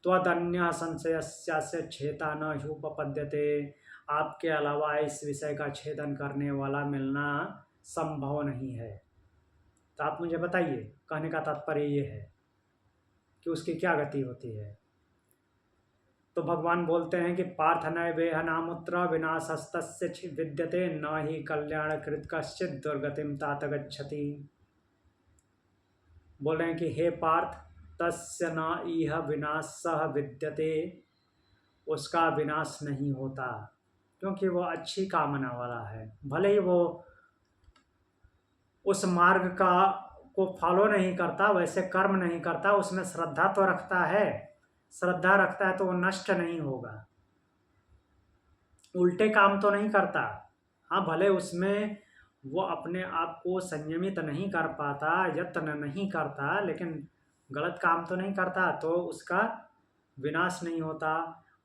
त्वदन्य संशयस्यास्य छेता न ह्युपपद्यते, आपके अलावा इस विषय का छेदन करने वाला मिलना संभव नहीं है। तो आप मुझे बताइए, कहने का तात्पर्य ये है कि उसकी क्या गति होती है। तो भगवान बोलते हैं कि पार्थ नैवेह नामुत्र विनाशस्तस्य विद्यते न ही कल्याण कृत कश्चित दुर्गतिम तात गच्छति। बोल रहे हैं कि हे पार्थ, तस्य न इह विनाशः विद्यते, उसका विनाश नहीं होता, क्योंकि वो अच्छी कामना वाला है। भले ही वो उस मार्ग को फॉलो नहीं करता, वैसे कर्म नहीं करता, उसमें श्रद्धा तो रखता है, श्रद्धा रखता है तो वो नष्ट नहीं होगा, उल्टे काम तो नहीं करता। हाँ, भले उसमें वो अपने आप को संयमित नहीं कर पाता, यत्न नहीं करता, लेकिन गलत काम तो नहीं करता, तो उसका विनाश नहीं होता।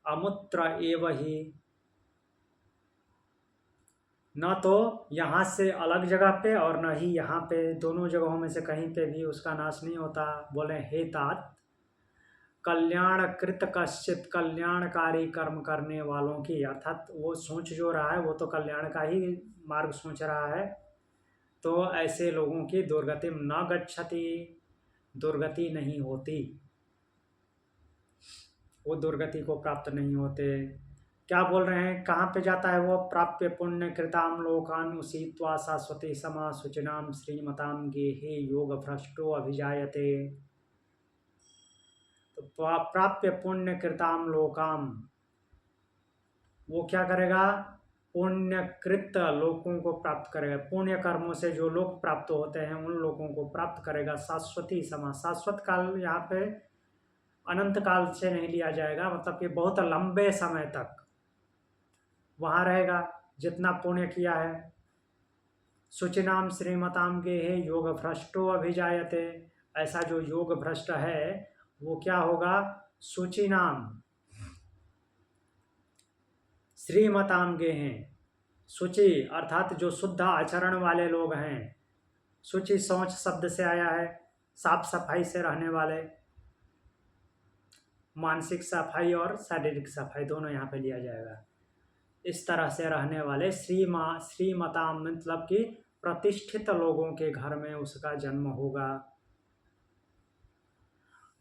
अमुत्र एव ही, न तो यहाँ से अलग जगह पे और न ही यहाँ पे, दोनों जगहों में से कहीं पे भी उसका नाश नहीं होता। बोले हे तात, कल्याणकृत कश्चित, कल्याणकारी कर्म करने वालों की, अर्थात वो सोच जो रहा है वो तो कल्याण का ही मार्ग सोच रहा है, तो ऐसे लोगों की दुर्गतिम न गच्छति, दुर्गति नहीं होती, वो दुर्गति को प्राप्त नहीं होते। क्या बोल रहे हैं, कहाँ पे जाता है वो? प्राप्य पुण्य कृताम लोकान उसीत्वा शाश्वती समा शुचिनाम श्रीमताम गेहे योग भ्रष्टो अभिजायते। तो प्राप्य पुण्य कृताम लोकाम, वो क्या करेगा? पुण्यकृत लोकों को प्राप्त करेगा, पुण्य कर्मों से जो लोग प्राप्त होते हैं उन लोगों को प्राप्त करेगा। शाश्वती समा, शाश्वत काल यहाँ पे अनंत काल से नहीं लिया जाएगा, मतलब कि बहुत लंबे समय तक वहाँ रहेगा जितना पुण्य किया है। शुचिनाम श्रीमताम के है योग भ्रष्टो अभिजायते, ऐसा जो योग भ्रष्ट है वो क्या होगा? शुचिनाम, श्रीमताम गे हैं, शुचि अर्थात जो शुद्ध आचरण वाले लोग हैं। शुचि शौच शब्द से आया है, साफ सफाई से रहने वाले, मानसिक सफाई और शारीरिक सफाई दोनों यहाँ पे लिया जाएगा। इस तरह से रहने वाले श्रीमताम मतलब कि प्रतिष्ठित लोगों के घर में उसका जन्म होगा।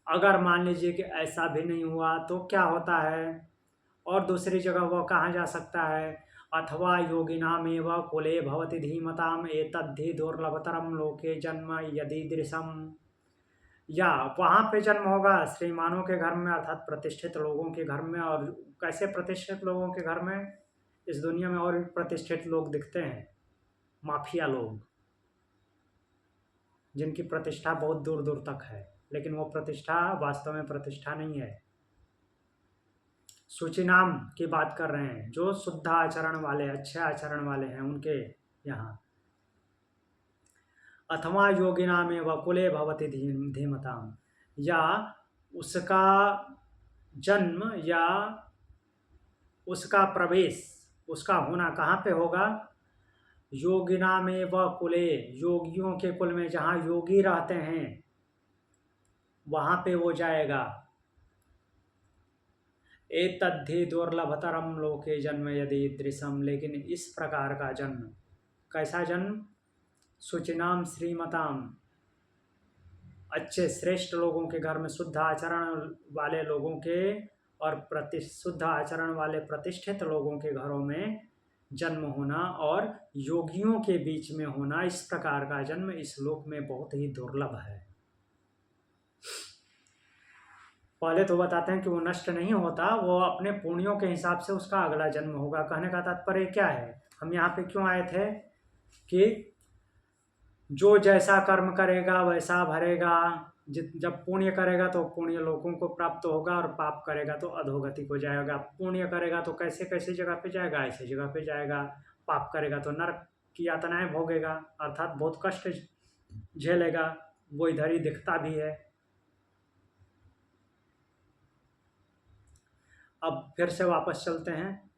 अगर मान लीजिए कि ऐसा भी नहीं हुआ तो क्या होता है, और दूसरी जगह वह कहाँ जा सकता है? अथवा योगिनामेव कुले भवति धीमताम एतद्धि दुर्लभतरम लोके जन्म यदीदृशम, या वहाँ पे जन्म होगा श्रीमानों के घर में, अर्थात प्रतिष्ठित लोगों के घर में। और कैसे प्रतिष्ठित लोगों के घर में? इस दुनिया में और भी प्रतिष्ठित लोग दिखते हैं, माफिया लोग, जिनकी प्रतिष्ठा बहुत दूर दूर तक है, लेकिन वो प्रतिष्ठा वास्तव में प्रतिष्ठा नहीं है। शुचिनाम की बात कर रहे हैं, जो शुद्ध आचरण वाले, अच्छे आचरण वाले हैं उनके यहाँ। अथवा योगिना में वकुले भवति धीमताम, या उसका जन्म या उसका प्रवेश, उसका होना कहाँ पे होगा? योगिनामेव कुले, योगियों के कुल में, जहाँ योगी रहते हैं वहाँ पे वो जाएगा। एतद्धि दुर्लभतरम लोके जन्म यदि दृशम, लेकिन इस प्रकार का जन्म, कैसा जन्म? शुचिनाम श्रीमताम, अच्छे श्रेष्ठ लोगों के घर में, शुद्ध आचरण वाले लोगों के और शुद्ध आचरण वाले प्रतिष्ठित लोगों के घरों में जन्म होना और योगियों के बीच में होना, इस प्रकार का जन्म इस लोक में बहुत ही दुर्लभ है। पहले तो बताते हैं कि वो नष्ट नहीं होता, वो अपने पुण्यों के हिसाब से उसका अगला जन्म होगा। कहने का तात्पर्य क्या है, हम यहाँ पे क्यों आए थे कि जो जैसा कर्म करेगा वैसा भरेगा। जब पुण्य करेगा तो पुण्य लोगों को प्राप्त होगा और पाप करेगा तो अधोगति को जाएगा। पुण्य करेगा तो कैसे कैसे जगह पे जाएगा, ऐसे जगह पे जाएगा। पाप करेगा तो नरक की यातनाएं भोगेगा, अर्थात बहुत कष्ट झेलेगा। वो इधर ही दिखता भी है। अब फिर से वापस चलते हैं।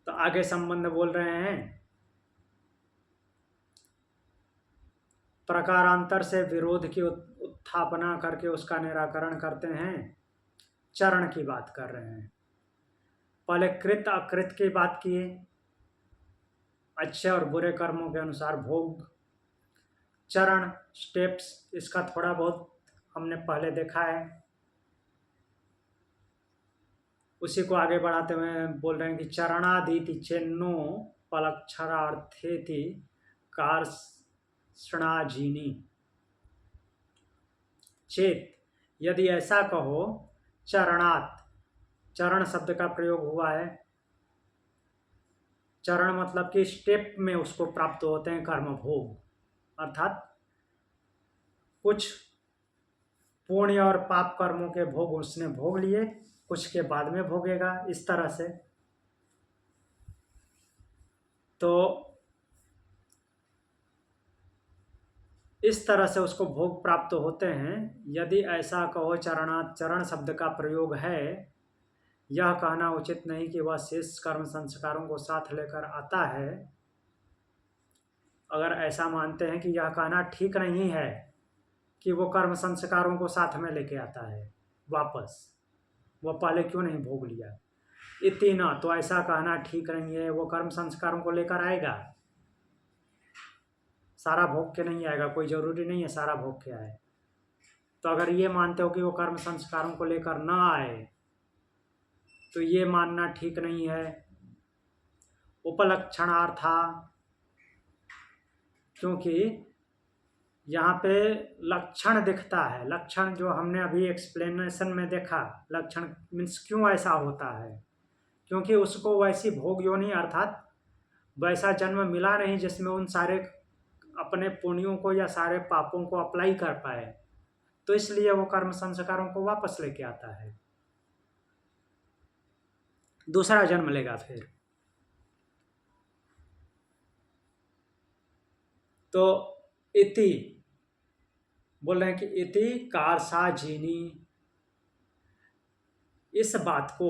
तो आगे संबंध बोल रहे हैं, प्रकारांतर से विरोध की उत्थापना करके उसका निराकरण करते हैं। चरण की बात कर रहे हैं। पहले कृत अकृत की बात किए, अच्छे और बुरे कर्मों के अनुसार भोग। चरण, स्टेप्स, इसका थोड़ा बहुत हमने पहले देखा है। उसी को आगे बढ़ाते हुए बोल रहे हैं कि चरणादीति चेन्नो पलक्षरार्थेति कार्षणाजीनी चेत, यदि ऐसा कहो। चरणात, चरण शब्द का प्रयोग हुआ है। चरण मतलब कि स्टेप में उसको प्राप्त होते हैं कर्म भोग, अर्थात कुछ पुण्य और पाप कर्मों के भोग उसने भोग लिए, कुछ के बाद में भोगेगा, इस तरह से। तो इस तरह से उसको भोग प्राप्त होते हैं। यदि ऐसा कहो, चरणात, चरण शब्द का प्रयोग है। यह कहना उचित नहीं कि वह शेष कर्म संस्कारों को साथ लेकर आता है। अगर ऐसा मानते हैं कि यह कहना ठीक नहीं है कि वो कर्म संस्कारों को साथ में लेके आता है वापस, वह पहले क्यों नहीं भोग लिया, इतना तो ऐसा कहना ठीक नहीं है। वो कर्म संस्कारों को लेकर आएगा, सारा भोग के नहीं आएगा। कोई जरूरी नहीं है सारा भोग के आए। तो अगर ये मानते हो कि वो कर्म संस्कारों को लेकर ना आए, तो ये मानना ठीक नहीं है। उपलक्षणार्था, क्योंकि यहाँ पे लक्षण दिखता है। लक्षण जो हमने अभी एक्सप्लेनेशन में देखा, लक्षण मीन्स क्यों ऐसा होता है, क्योंकि उसको वैसी भोग योनि अर्थात वैसा जन्म मिला नहीं जिसमें उन सारे अपने पुण्यों को या सारे पापों को अप्लाई कर पाए। तो इसलिए वो कर्म संस्कारों को वापस लेके आता है, दूसरा जन्म लेगा फिर। तो इति बोल रहे हैं कि इति कार्षाजीनी, इस बात को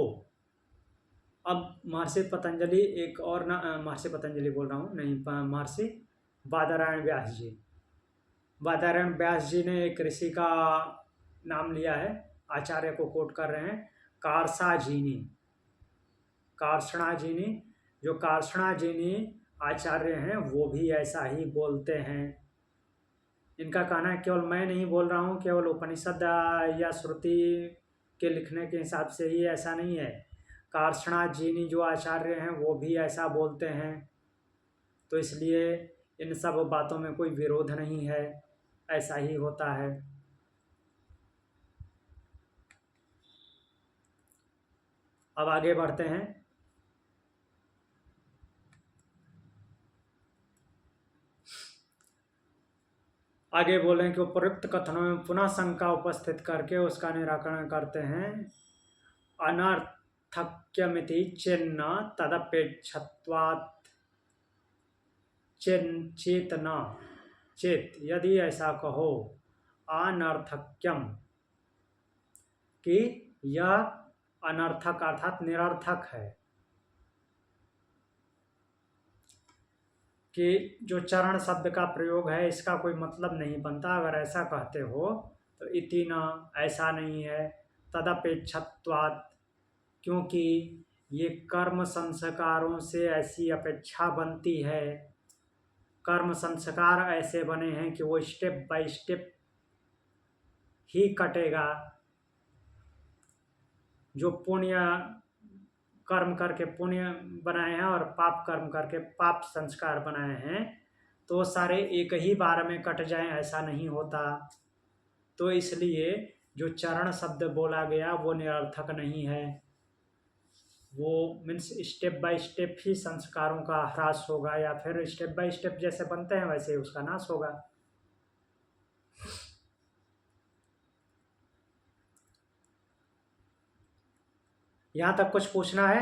अब महर्षि पतंजलि एक और ना, महर्षि पतंजलि बोल रहा हूँ, नहीं, महर्षि बादरायण व्यास जी, बादरायण व्यास जी ने एक ऋषि का नाम लिया है, आचार्य को कोट कर रहे हैं, कार्षाजीनी, कार्षणाजीनी। जो कार्षणाजीनी आचार्य हैं वो भी ऐसा ही बोलते हैं। इनका कहना है, केवल मैं नहीं बोल रहा हूँ, केवल उपनिषद या श्रुति के लिखने के हिसाब से ही ऐसा नहीं है। कार्षणाजीनी जो आचार्य हैं वो भी ऐसा बोलते हैं। तो इसलिए इन सब बातों में कोई विरोध नहीं है, ऐसा ही होता है। अब आगे बढ़ते हैं। आगे बोलें कि उपयुक्त कथनों में पुनः शंका उपस्थित करके उसका निराकरण करते हैं। अनर्थक्यमिति चिन्ह तदपेक्षत्वात् चेतना चेत, यदि ऐसा कहो, अनर्थक्यम, कि यह अनर्थक अर्थात निरर्थक है, कि जो चरण शब्द का प्रयोग है इसका कोई मतलब नहीं बनता। अगर ऐसा कहते हो तो इति न, ऐसा नहीं है, तदपेक्षत्वात्, क्योंकि ये कर्म संस्कारों से ऐसी अपेक्षा बनती है, कर्म संस्कार ऐसे बने हैं कि वो स्टेप बाय स्टेप ही कटेगा। जो पुण्य कर्म करके पुण्य बनाए हैं और पाप कर्म करके पाप संस्कार बनाए हैं, तो सारे एक ही बार में कट जाएं ऐसा नहीं होता। तो इसलिए जो चरण शब्द बोला गया वो निरर्थक नहीं है, वो मीन्स स्टेप बाय स्टेप ही संस्कारों का ह्रास होगा, या फिर स्टेप बाय स्टेप जैसे बनते हैं वैसे उसका नाश होगा। यहां तक कुछ पूछना है?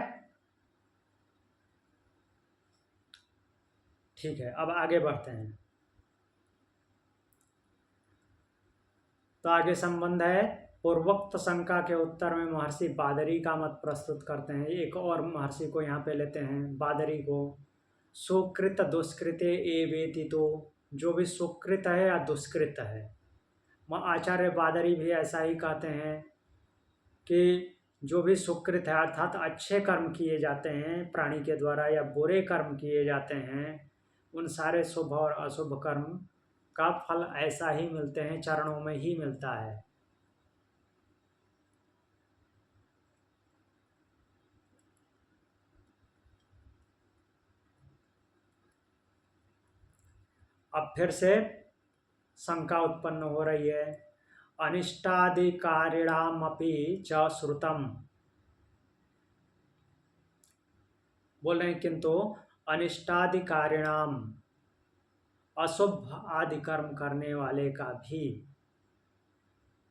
ठीक है, अब आगे बढ़ते हैं। तो आगे संबंध है, पूर्वोक्त शंका के उत्तर में महर्षि बादरी का मत प्रस्तुत करते हैं। एक और महर्षि को यहाँ पे लेते हैं, बादरी को। सुकृत दुष्कृते एवेति, तो जो भी सुकृत है या दुष्कृत है, आचार्य बादरी भी ऐसा ही कहते हैं कि जो भी सुकृत है अर्थात अच्छे कर्म किए जाते हैं प्राणी के द्वारा या बुरे कर्म किए जाते हैं, उन सारे शुभ और अशुभ कर्म का फल ऐसा ही मिलते हैं, चरणों में ही मिलता है। अब फिर से शंका उत्पन्न हो रही है, अनिष्टाधिकारिणामपि च श्रुतम, बोल रहे हैं किंतु अनिष्टाधिकारिणाम, अशुभ आदि कर्म करने वाले का भी,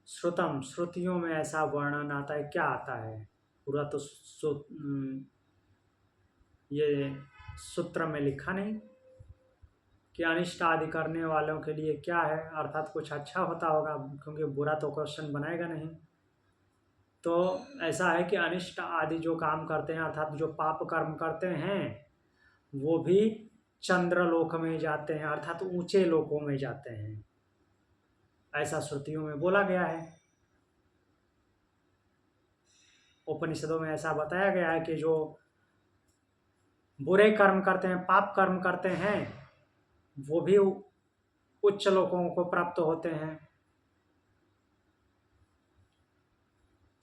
श्रुतम, श्रुतियों में ऐसा वर्णन आता है। क्या आता है पूरा तो ये सूत्र में लिखा नहीं कि अनिष्ट आदि करने वालों के लिए क्या है, अर्थात कुछ अच्छा होता होगा, क्योंकि बुरा तो क्वेश्चन बनाएगा नहीं। तो ऐसा है कि अनिष्ट आदि जो काम करते हैं अर्थात जो पाप कर्म करते हैं वो भी चंद्रलोक में जाते हैं, अर्थात ऊंचे लोकों में जाते हैं, ऐसा श्रुतियों में बोला गया है। उपनिषदों में ऐसा बताया गया है कि जो बुरे कर्म करते हैं, पाप कर्म करते हैं, वो भी उच्च लोकों को प्राप्त होते हैं।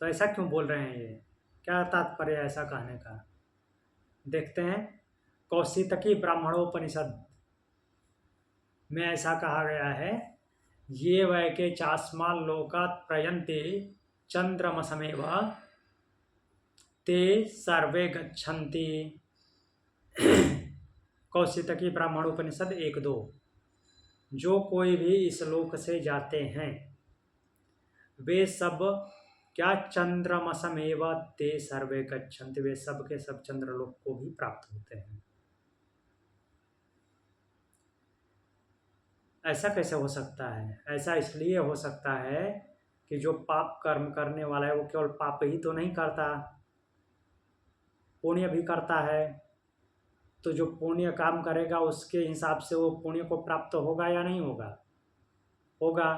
तो ऐसा क्यों बोल रहे हैं, ये क्या तात्पर्य है ऐसा कहने का? देखते हैं, कौशितकी ब्राह्मणोपनिषद में ऐसा कहा गया है, ये वैके चास्माल लोकात् प्रयन्ते चंद्रमसमेव ते सर्वे गच्छन्ति। कौशितकी ब्राह्मणोपनिषद 1-2। जो कोई भी इस लोक से जाते हैं वे सब क्या चंद्रमसमेव ते सर्वे गच्छन्ति, वे सब के सब चंद्रलोक को भी प्राप्त होते हैं। ऐसा कैसे हो सकता है? ऐसा इसलिए हो सकता है कि जो पाप कर्म करने वाला है वो केवल पाप ही तो नहीं करता, पुण्य भी करता है। तो जो पुण्य काम करेगा उसके हिसाब से वो पुण्य को प्राप्त होगा या नहीं होगा? होगा,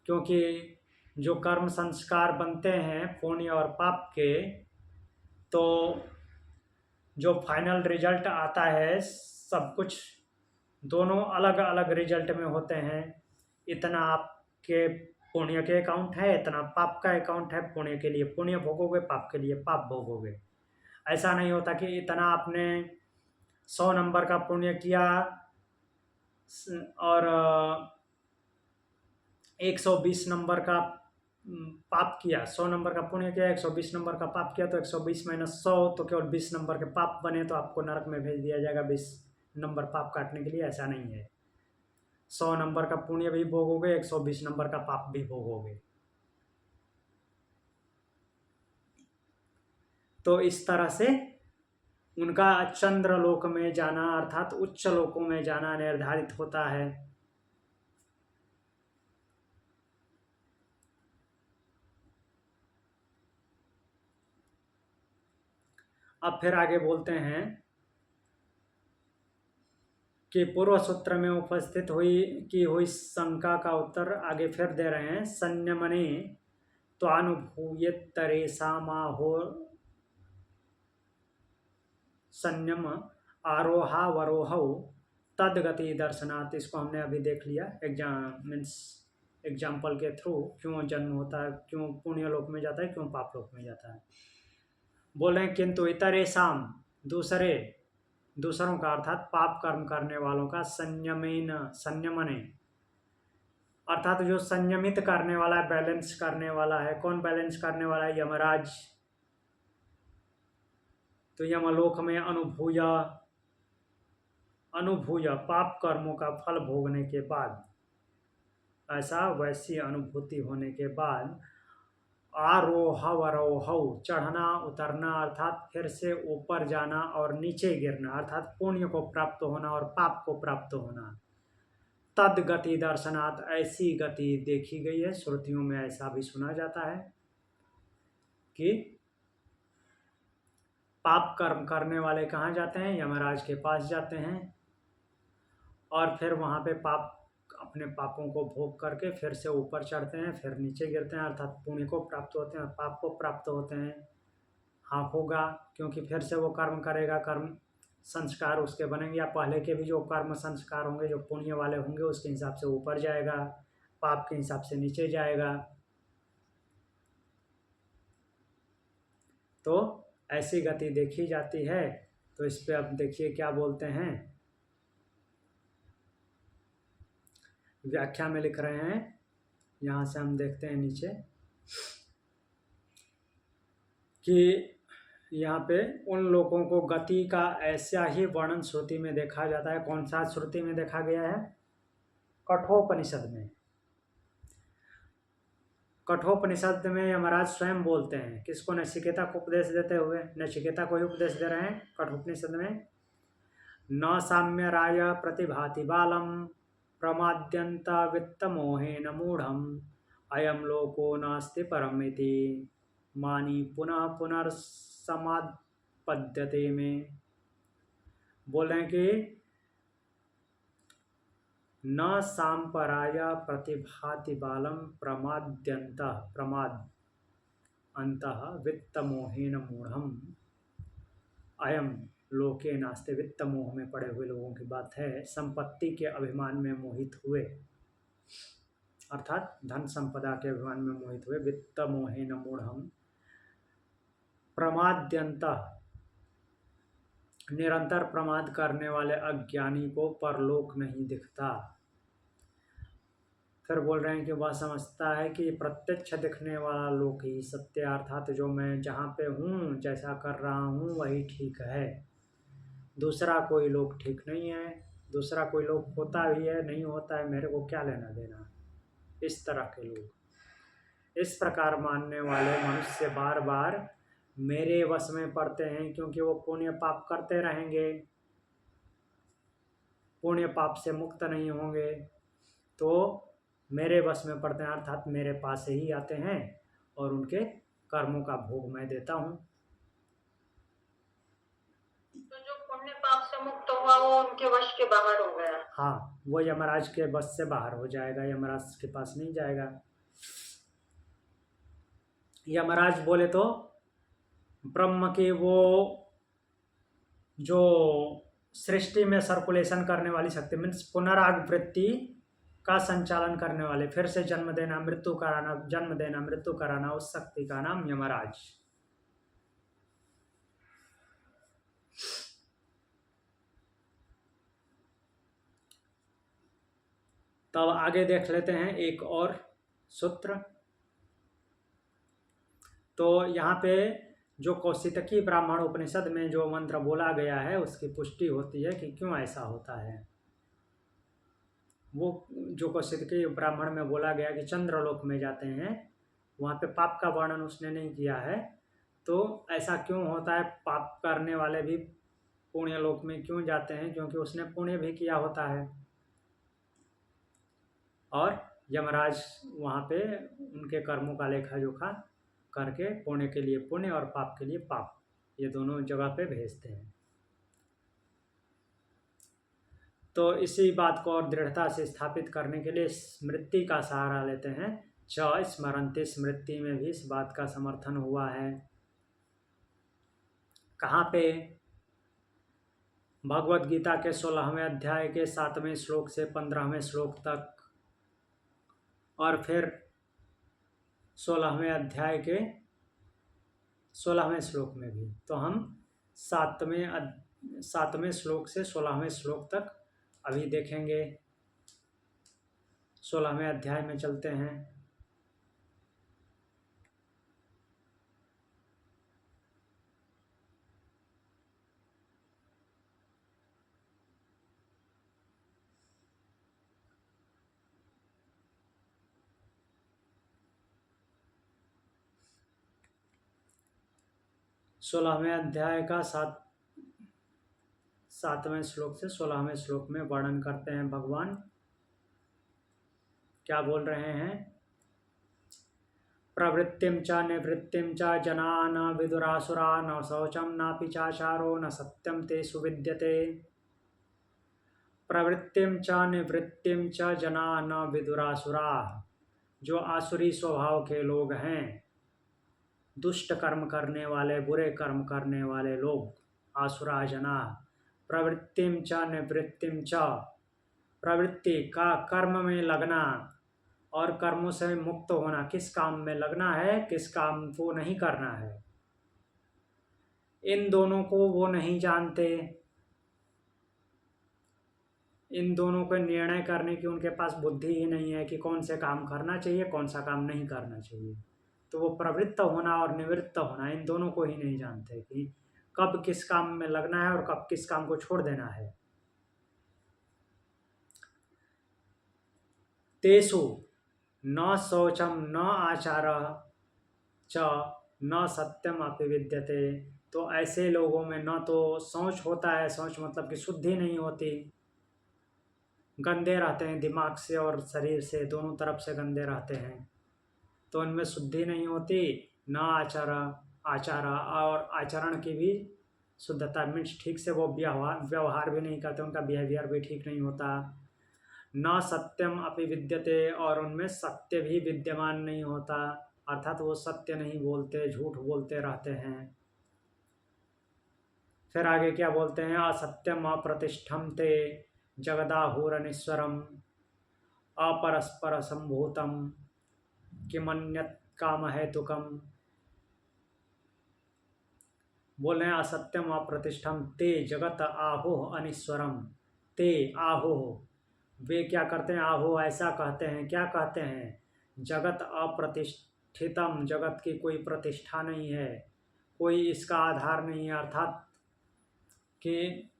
क्योंकि जो कर्म संस्कार बनते हैं पुण्य और पाप के, तो जो फाइनल रिजल्ट आता है सब कुछ दोनों अलग अलग रिजल्ट में होते हैं। इतना आपके पुण्य के अकाउंट है, इतना पाप का अकाउंट है, पुण्य के लिए पुण्य भोगोगे, पाप के लिए पाप भोगोगे। ऐसा नहीं होता कि इतना आपने 100 नंबर का पुण्य किया और 120 नंबर का पाप किया, 100 नंबर का पुण्य किया, 120 नंबर का पाप किया, तो 120 माइनस 100 तो केवल 20 नंबर के पाप बने, तो आपको नरक में भेज दिया जाएगा 20 नंबर पाप काटने के लिए। ऐसा नहीं है, 100 नंबर का पुण्य भी भोगोगे, 120 नंबर का पाप भी भोगोगे। तो इस तरह से उनका चंद्रलोक में जाना अर्थात उच्च लोकों में जाना निर्धारित होता है। अब फिर आगे बोलते हैं कि पूर्व सूत्र में उपस्थित हुई शंका का उत्तर आगे फिर दे रहे हैं। संयमने त्वानुभूयेत्तरेषामाहो संयम आरोहावरोहौ तद्गति दर्शनात्। इसको हमने अभी देख लिया एग्जाम्पल के थ्रू, क्यों जन्म होता है, क्यों पुण्य लोक में जाता है, क्यों पाप लोक में जाता है। बोल रहे हैं किंतु इतरेषाम दूसरों का अर्थात पाप कर्म करने वालों का संयमने अर्थात जो संयमित करने वाला है, बैलेंस करने वाला है। कौन बैलेंस करने वाला है? यमराज। तो यमलोक में अनुभूय पाप कर्मों का फल भोगने के बाद, ऐसा वैसी अनुभूति होने के बाद, आरोहवरोह चढ़ना उतरना अर्थात फिर से ऊपर जाना और नीचे गिरना अर्थात पुण्य को प्राप्त होना और पाप को प्राप्त होना। तद गति दर्शनात्, ऐसी गति देखी गई है। श्रुतियों में ऐसा भी सुना जाता है कि पाप कर्म करने वाले कहाँ जाते हैं? यमराज के पास जाते हैं और फिर वहाँ पे अपने पापों को भोग करके फिर से ऊपर चढ़ते हैं, फिर नीचे गिरते हैं अर्थात पुण्य को प्राप्त होते हैं, पाप को प्राप्त होते हैं। हाँ होगा, क्योंकि फिर से वो कर्म करेगा, कर्म संस्कार उसके बनेंगे, या पहले के भी जो कर्म संस्कार होंगे जो पुण्य वाले होंगे उसके हिसाब से ऊपर जाएगा, पाप के हिसाब से नीचे जाएगा। तो ऐसी गति देखी जाती है। तो इस पे अब देखिए क्या बोलते हैं, व्याख्या में लिख रहे हैं। यहाँ से हम देखते हैं नीचे कि यहाँ पे उन लोगों को गति का ऐसा ही वर्णन श्रुति में देखा जाता है। कौन सा श्रुति में देखा गया है? कठोपनिषद में। कठोपनिषद में यमराज स्वयं बोलते हैं, किसको? नचिकेता को उपदेश देते हुए, नचिकेता को ही उपदेश दे रहे हैं कठोपनिषद में। न साम्यराय प्रतिभाति बालम प्रमाद्यंत वित्त मोहेन मूढ़म अयम लोको नास्ति परमिति मानी पुनः पुनर्समापद्यते में। बोल रहे हैं कि न सांपराय प्रतिभाति बालम प्रमाद अंतः वित्त मोहेन मूढ़म अयम लोके नास्ते। वित्त मोह में पड़े हुए लोगों की बात है, संपत्ति के अभिमान में मोहित हुए अर्थात धन संपदा के अभिमान में मोहित हुए। वित्त मोहेन मूढ़म प्रमाद्यंत, निरंतर प्रमाद करने वाले अज्ञानी को परलोक नहीं दिखता। फिर बोल रहे हैं कि वह समझता है कि प्रत्यक्ष दिखने वाला लोक ही सत्य, अर्थात जो मैं जहाँ पे हूँ, जैसा कर रहा हूँ वही ठीक है, दूसरा कोई लोक ठीक नहीं है। दूसरा कोई लोक होता भी है, नहीं होता है, मेरे को क्या लेना देना। इस तरह के लोग, इस प्रकार मानने वाले मनुष्य बार बार मेरे वश में पड़ते हैं, क्योंकि वो पुण्य पाप करते रहेंगे, पुण्य पाप से मुक्त नहीं होंगे, तो मेरे वश में पड़ते हैं अर्थात मेरे पास ही आते हैं और उनके कर्मों का भोग मैं देता हूँ। तो जो पुण्य पाप से मुक्त हुआ वो उनके वश के बाहर हो गया। हाँ, वो यमराज के वश से बाहर हो जाएगा, यमराज के पास नहीं जाएगा। यमराज बोले तो ब्रह्म के वो जो सृष्टि में सर्कुलेशन करने वाली शक्ति, मीन्स पुनरावृत्ति का संचालन करने वाले, फिर से जन्म देना मृत्यु कराना, जन्म देना मृत्यु कराना, उस शक्ति का नाम यमराज। तब आगे देख लेते हैं एक और सूत्र। तो यहाँ पे जो कौशितकी ब्राह्मण उपनिषद में जो मंत्र बोला गया है उसकी पुष्टि होती है कि क्यों ऐसा होता है। वो जो कौशितकी ब्राह्मण में बोला गया कि चंद्रलोक में जाते हैं, वहाँ पे पाप का वर्णन उसने नहीं किया है। तो ऐसा क्यों होता है? पाप करने वाले भी पुण्य लोक में क्यों जाते हैं? क्योंकि उसने पुण्य भी किया होता है और यमराज वहाँ पे उनके कर्मों का लेखा जोखा करके पुण्य के लिए पुण्य और पाप के लिए पाप ये दोनों जगह पे भेजते हैं। तो इसी बात को और दृढ़ता से स्थापित करने के लिए स्मृति का सहारा लेते हैं। च स्मरन्ति, स्मृति में भी इस बात का समर्थन हुआ है। कहाँ पे? भगवत गीता के 16वें अध्याय के 7वें श्लोक से 15वें श्लोक तक, और फिर 16वें अध्याय के 16वें श्लोक में भी। तो हम 7वें श्लोक से 16वें श्लोक तक अभी देखेंगे। 16वें अध्याय में चलते हैं। सोलहवें अध्याय का 7वें श्लोक से 16वें श्लोक में वर्णन करते हैं। भगवान क्या बोल रहे हैं? प्रवृत्तिम च निवृत्तिम च जना न विदुरासुरा न शौचम नापि चाचारो न सत्यम तेषु विद्यते। प्रवृत्तिम च निवृत्तिम च जना न विदुरासुरा, जो आसुरी स्वभाव के लोग हैं, दुष्ट कर्म करने वाले, बुरे कर्म करने वाले लोग, आसुरा जना। प्रवृत्तिम च निवृत्तिम च, प्रवृत्ति का कर्म में लगना और कर्मों से मुक्त होना। किस काम में लगना है, किस काम को नहीं करना है, इन दोनों को वो नहीं जानते। इन दोनों को निर्णय करने की उनके पास बुद्धि ही नहीं है कि कौन से काम करना चाहिए, कौन सा काम नहीं करना चाहिए। तो वो प्रवृत्त होना और निवृत्त होना, इन दोनों को ही नहीं जानते कि कब किस काम में लगना है और कब किस काम को छोड़ देना है। तेषु न शौचम न आचारः च न सत्यम अपि विद्यते। तो ऐसे लोगों में न तो शौच होता है, शौच मतलब कि शुद्धि नहीं होती, गंदे रहते हैं, दिमाग से और शरीर से दोनों तरफ से गंदे रहते हैं, तो उनमें शुद्धि नहीं होती। न आचार और आचरण की भी शुद्धता, मीन्स ठीक से वो व्यवहार भी नहीं करते, उनका बिहेवियर भी ठीक नहीं होता। न सत्यम अपि विद्यते, और उनमें सत्य भी विद्यमान नहीं होता, अर्थात वो सत्य नहीं बोलते, झूठ बोलते रहते हैं। फिर आगे क्या बोलते हैं? असत्यम अप्रतिष्ठम ते जगदाहुरनीश्वरम अपरस्पर संभूतम किमन्यत् काम हेतुकम। बोल रहे हैं असत्यम अप्रतिष्ठम ते जगत आहोह अनीश्वरम। ते आहोह, वे क्या करते हैं? आहो ऐसा कहते हैं। क्या कहते हैं? जगत अप्रतिष्ठितम, जगत की कोई प्रतिष्ठा नहीं है, कोई इसका आधार नहीं है। अर्थात कि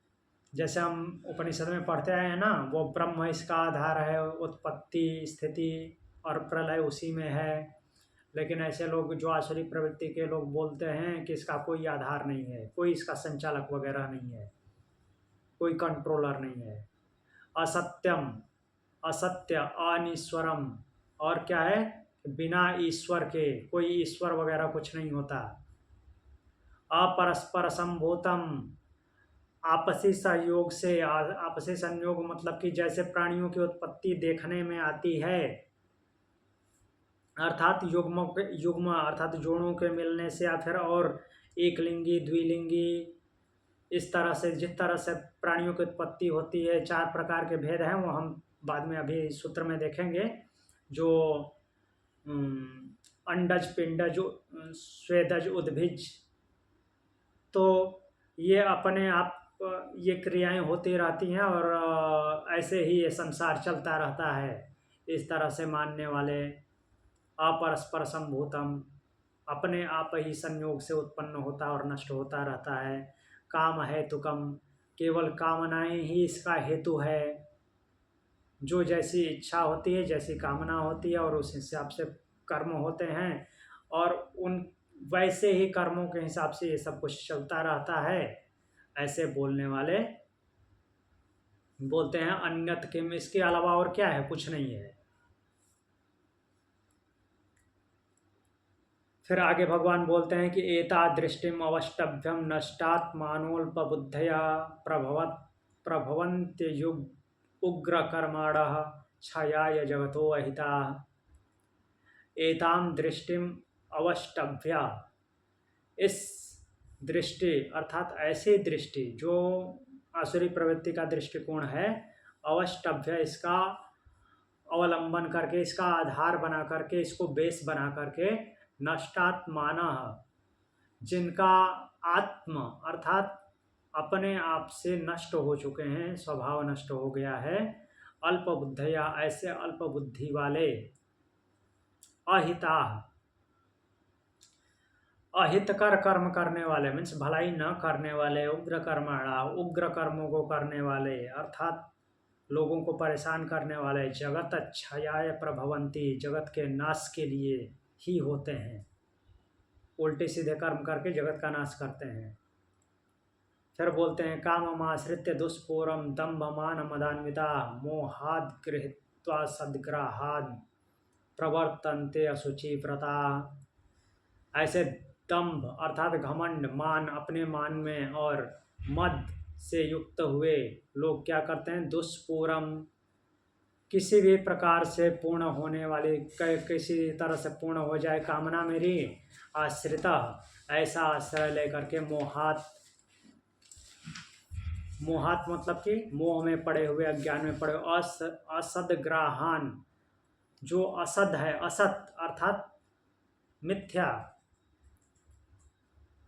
जैसे हम उपनिषद में पढ़ते आए हैं ना, वो ब्रह्म इसका आधार है, उत्पत्ति स्थिति और प्रलय उसी में है। लेकिन ऐसे लोग जो आसुरी प्रवृत्ति के लोग बोलते हैं कि इसका कोई आधार नहीं है, कोई इसका संचालक वगैरह नहीं है, कोई कंट्रोलर नहीं है। असत्यम, असत्य, अनीश्वरम, और क्या है? बिना ईश्वर के, कोई ईश्वर वगैरह कुछ नहीं होता। अपरस्पर संभूतम, आपसी सहयोग से, आपसी संयोग मतलब कि जैसे प्राणियों की उत्पत्ति देखने में आती है, अर्थात युग्म अर्थात जोड़ों के मिलने से, या फिर और एक लिंगी द्विलिंगी, इस तरह से जिस तरह से प्राणियों की उत्पत्ति होती है, 4 प्रकार के भेद हैं, वो हम बाद में अभी सूत्र में देखेंगे। जो अंडज, पिंडज, स्वेदज, उद्भिज, तो ये अपने आप ये क्रियाएं होती रहती हैं और ऐसे ही ये संसार चलता रहता है। इस तरह से मानने वाले अपरस्पर संभूतम, अपने आप ही संयोग से उत्पन्न होता और नष्ट होता रहता है। काम हेतुकम, केवल कामनाएं ही इसका हेतु है। जो जैसी इच्छा होती है, जैसी कामना होती है, और उस हिसाब से कर्म होते हैं, और उन वैसे ही कर्मों के हिसाब से ये सब कुछ चलता रहता है। ऐसे बोलने वाले बोलते हैं अन्यत किम, इसके अलावा और क्या है? कुछ नहीं है। फिर आगे भगवान बोलते हैं कि एता दृष्टिम अवष्टभ्यम नष्टात्मानोल्पबुद्धया प्रभवन्त्युग उग्र कर्माणः छायाय जगतो अहिता। एताम दृष्टिम अवष्टभ्या, इस दृष्टि अर्थात ऐसी दृष्टि जो आसुरी प्रवृत्ति का दृष्टिकोण है, अवष्टभ्य इसका अवलंबन करके, इसका आधार बना करके, इसको बेस बना करके, नष्टात्माना, जिनका आत्म अर्थात अपने आप से नष्ट हो चुके हैं, स्वभाव नष्ट हो गया है, अल्प बुद्धया, ऐसे अल्प बुद्धि वाले, अहिता, अहितकर कर्म करने वाले, मीन्स भलाई न करने वाले, उग्र कर्माणा, उग्र कर्मों को करने वाले अर्थात लोगों को परेशान करने वाले, जगत क्षयाय प्रभवंती, जगत के नाश के लिए ही होते हैं, उल्टे सीधे कर्म करके जगत का नाश करते हैं। फिर बोलते हैं काममाश्रित्य दुष्पूरम दम्भमान मदान्विता मोहाद गृहीत्वा सद्ग्राहाद प्रवर्तन्ते अशुचि व्रता। ऐसे दम्भ अर्थात घमंड, मान, अपने मान में और मद से युक्त हुए लोग क्या करते हैं, दुष्पूरम, किसी भी प्रकार से पूर्ण होने वाली, किसी तरह से पूर्ण हो जाए कामना मेरी, आश्रिता, ऐसा आश्रय लेकर के, मोहात, मोहात मतलब कि मोह में पड़े हुए, अज्ञान में पड़े, असदग्राहान, जो असद है, असत अर्थात मिथ्या,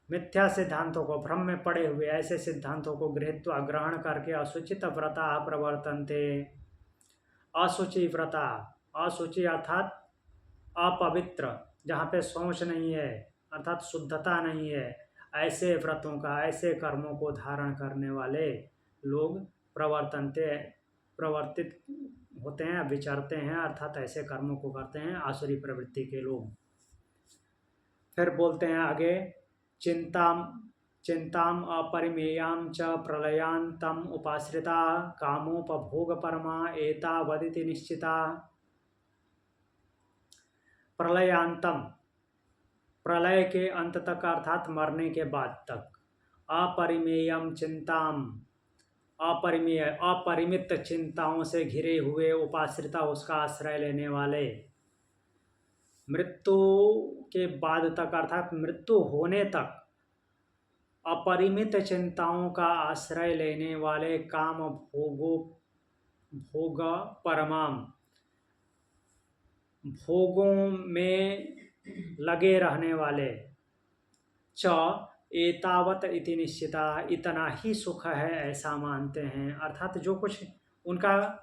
मिथ्या सिद्धांतों को, भ्रम में पड़े हुए ऐसे सिद्धांतों को गृहीत्वा ग्रहण करके, अशुचित व्रता प्रवर्तन्ते, अशुचि व्रता, अशुचि अर्थात अपवित्र, जहाँ पे शौच नहीं है अर्थात शुद्धता नहीं है, ऐसे व्रतों का, ऐसे कर्मों को धारण करने वाले लोग प्रवर्तन्ते, प्रवर्तित होते हैं, विचरते हैं, अर्थात ऐसे कर्मों को करते हैं आसुरी प्रवृत्ति के लोग। फिर बोलते हैं आगे, चिंताम अपरिमेयां च प्रलयांतम उपाश्रिता कामोपभोग परमा एतावदिति निश्चिता। प्रलयांतम, प्रलय के अंत तक अर्थात मरने के बाद तक, अपरिमेयम चिंताम, अपरिमेय अपरिमित चिंताओं से घिरे हुए, उपाश्रिता उसका आश्रय लेने वाले, मृत्यु के बाद तक अर्थात मृत्यु होने तक अपरिमित चिंताओं का आश्रय लेने वाले, काम भोग परमाम, भोगों में लगे रहने वाले, च एतावत इति निश्चिता, इतना ही सुख है ऐसा मानते हैं, अर्थात जो कुछ उनका,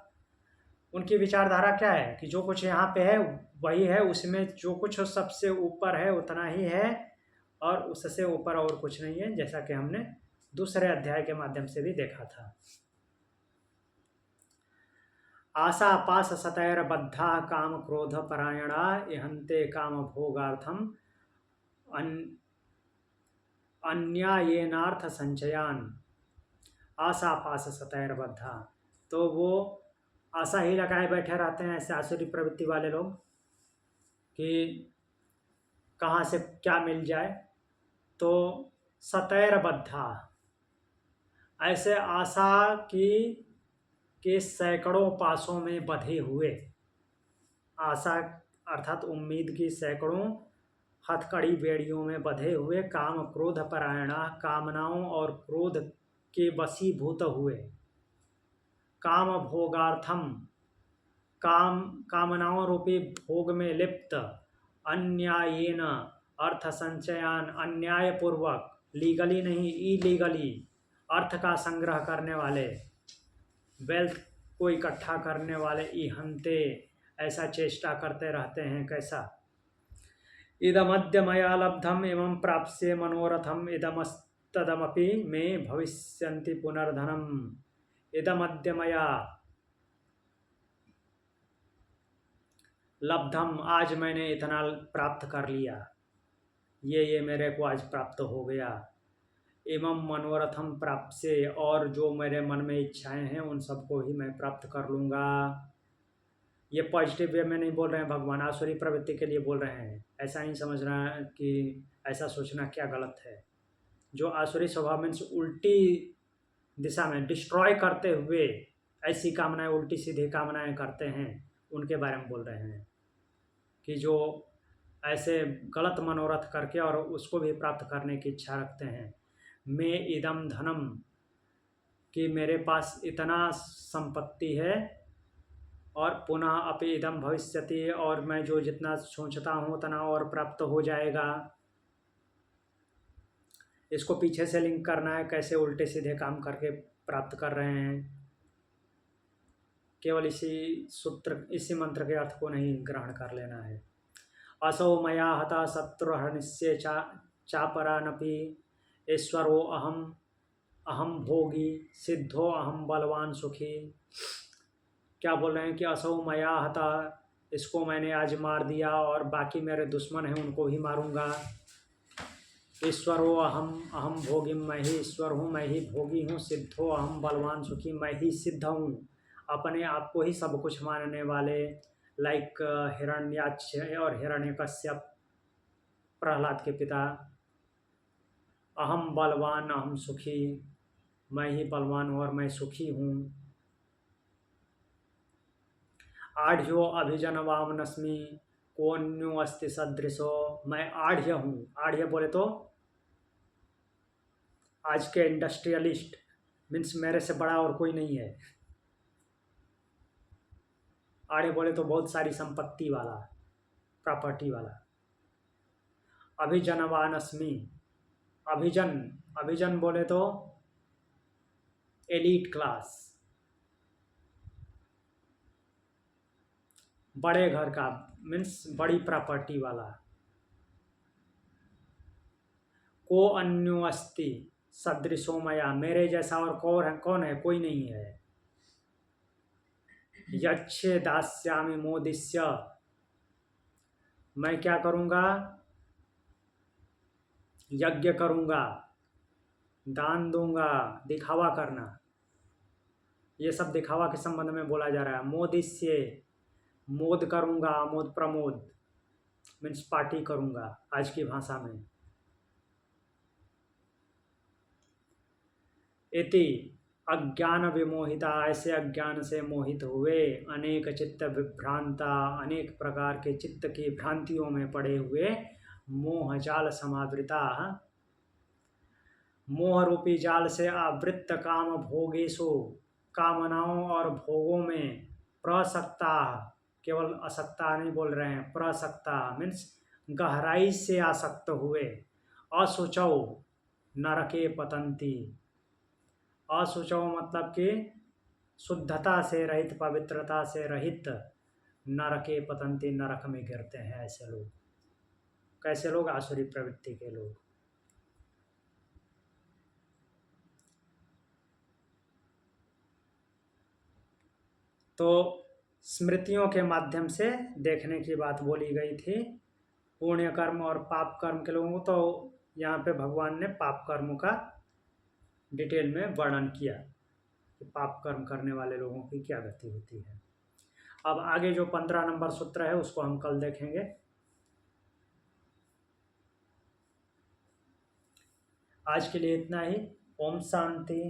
उनकी विचारधारा क्या है कि जो कुछ यहाँ पे है वही है, उसमें जो कुछ सबसे ऊपर है उतना ही है और उससे ऊपर और कुछ नहीं है, जैसा कि हमने दूसरे अध्याय के माध्यम से भी देखा था। आशा पास सतैर बद्धा काम क्रोध परायणा इहंते काम भोगार्थम अन्यायेनार्थ संचयान। आशा पास सतैर बद्धा, तो वो आशा ही लगाए बैठे रहते हैं ऐसे आसुरी प्रवृत्ति वाले लोग कि कहाँ से क्या मिल जाए, तो सतैर बद्धा, ऐसे आशा की के सैकड़ों पासों में बंधे हुए, आशा अर्थात उम्मीद की सैकड़ों हथकड़ी बेड़ियों में बंधे हुए, काम क्रोध परायणा, कामनाओं और क्रोध के वशीभूत हुए, काम भोगार्थम, कामनाओं रूपी भोग में लिप्त, अन्यायेन अर्थ संचयान, अन्याय पूर्वक, लीगली नहीं इलीगली अर्थ का संग्रह करने वाले, वेल्थ को इकट्ठा करने वाले, इहंते ऐसा चेष्टा करते रहते हैं। कैसा, इदमद्य मया लब्धम एवं प्राप्स्ये मनोरथम इदमस्तदमपि मे भविष्यन्ति पुनर्धनम। इदमद्य मया लब्धम, आज मैंने इतना प्राप्त कर लिया, ये मेरे को आज प्राप्त हो गया, एवं मनोरथम प्राप्त से, और जो मेरे मन में इच्छाएं हैं उन सबको ही मैं प्राप्त कर लूँगा। ये पॉजिटिव वे में नहीं बोल रहे हैं भगवान, आसुरी प्रवृत्ति के लिए बोल रहे हैं। ऐसा नहीं समझना कि ऐसा सोचना क्या गलत है। जो आसुरी स्वभाव मीन्स उल्टी दिशा में डिस्ट्रॉय करते हुए ऐसी कामनाएं, उल्टी सीधी कामनाएं करते हैं, उनके बारे में बोल रहे हैं कि जो ऐसे गलत मनोरथ करके और उसको भी प्राप्त करने की इच्छा रखते हैं। मैं इदम धनम, कि मेरे पास इतना संपत्ति है और पुनः अपि इदम भविष्यति, और मैं जो जितना सोचता हूँ उतना और प्राप्त हो जाएगा। इसको पीछे से लिंक करना है, कैसे उल्टे सीधे काम करके प्राप्त कर रहे हैं। केवल इसी मंत्र के अर्थ को नहीं ग्रहण कर लेना है। असौ मया हता शत्रुहनिस्य चापरानपि ईश्वरो अहम अहम भोगी सिद्धो अहम बलवान सुखी। क्या बोल रहे हैं कि असौ मया हता, इसको मैंने आज मार दिया और बाकी मेरे दुश्मन हैं उनको भी मारूंगा। ईश्वरो अहम अहम भोगी, मैं ही ईश्वर हूँ, मैं ही भोगी हूँ। सिद्धो अहम बलवान सुखी, मैं ही सिद्ध हूँ, अपने आप को ही सब कुछ मानने वाले। लाइक हिरण्याक्ष और हिरण्यकश्यप, प्रहलाद के पिता। अहम बलवान अहम सुखी, मैं ही बलवान हूँ और मैं सुखी हूँ। आढ़्यो अभिजनवामनस्मि कोन्यो अस्ति सदृशो, मैं आढ़्य हूँ। आढ़्य बोले तो आज के इंडस्ट्रियलिस्ट, मीन्स मेरे से बड़ा और कोई नहीं है। आढ़्य बोले तो बहुत सारी संपत्ति वाला, प्रॉपर्टी वाला। अभिजनवानस्मि, अभिजन, अभिजन बोले तो एलीट क्लास, बड़े घर का, मीन्स बड़ी प्रॉपर्टी वाला। को अन्यो अस्ति सदृशो मया, मेरे जैसा और कौन है, कोई नहीं है। यच्छे दास्यामि मोदिष्य, मैं क्या करूँगा, यज्ञ करूँगा, दान दूंगा, दिखावा करना। ये सब दिखावा के संबंध में बोला जा रहा है। मोदिष्य, मोद करूँगा, आमोद प्रमोद, मीन्स पार्टी करूँगा आज की भाषा में। इति अज्ञान विमोहिता, ऐसे अज्ञान से मोहित हुए, अनेक चित्त विभ्रांता, अनेक प्रकार के चित्त की भ्रांतियों में पड़े हुए, मोह जाल समावृता, मोह रूपी जाल से आवृत्त काम भोगेशु, कामनाओं और भोगों में प्रसक्ता, केवल असक्ता नहीं बोल रहे हैं, प्रसक्ता मीन्स गहराई से आसक्त हुए। अशुचौ नरके पतंती, अशुचौ मतलब कि शुद्धता से रहित, पवित्रता से रहित, नरके पतंती, नरक में गिरते हैं ऐसे लोग। कैसे लोग, आसुरी प्रवृत्ति के लोग। तो स्मृतियों के माध्यम से देखने की बात बोली गई थी। पुण्य कर्म और पाप कर्म के लोगों को, तो यहाँ पे भगवान ने पाप कर्म का डिटेल में वर्णन किया कि पाप कर्म करने वाले लोगों की क्या गति होती है। अब आगे जो 15 नंबर सूत्र है उसको हम कल देखेंगे। आज के लिए इतना ही। ओम शांति।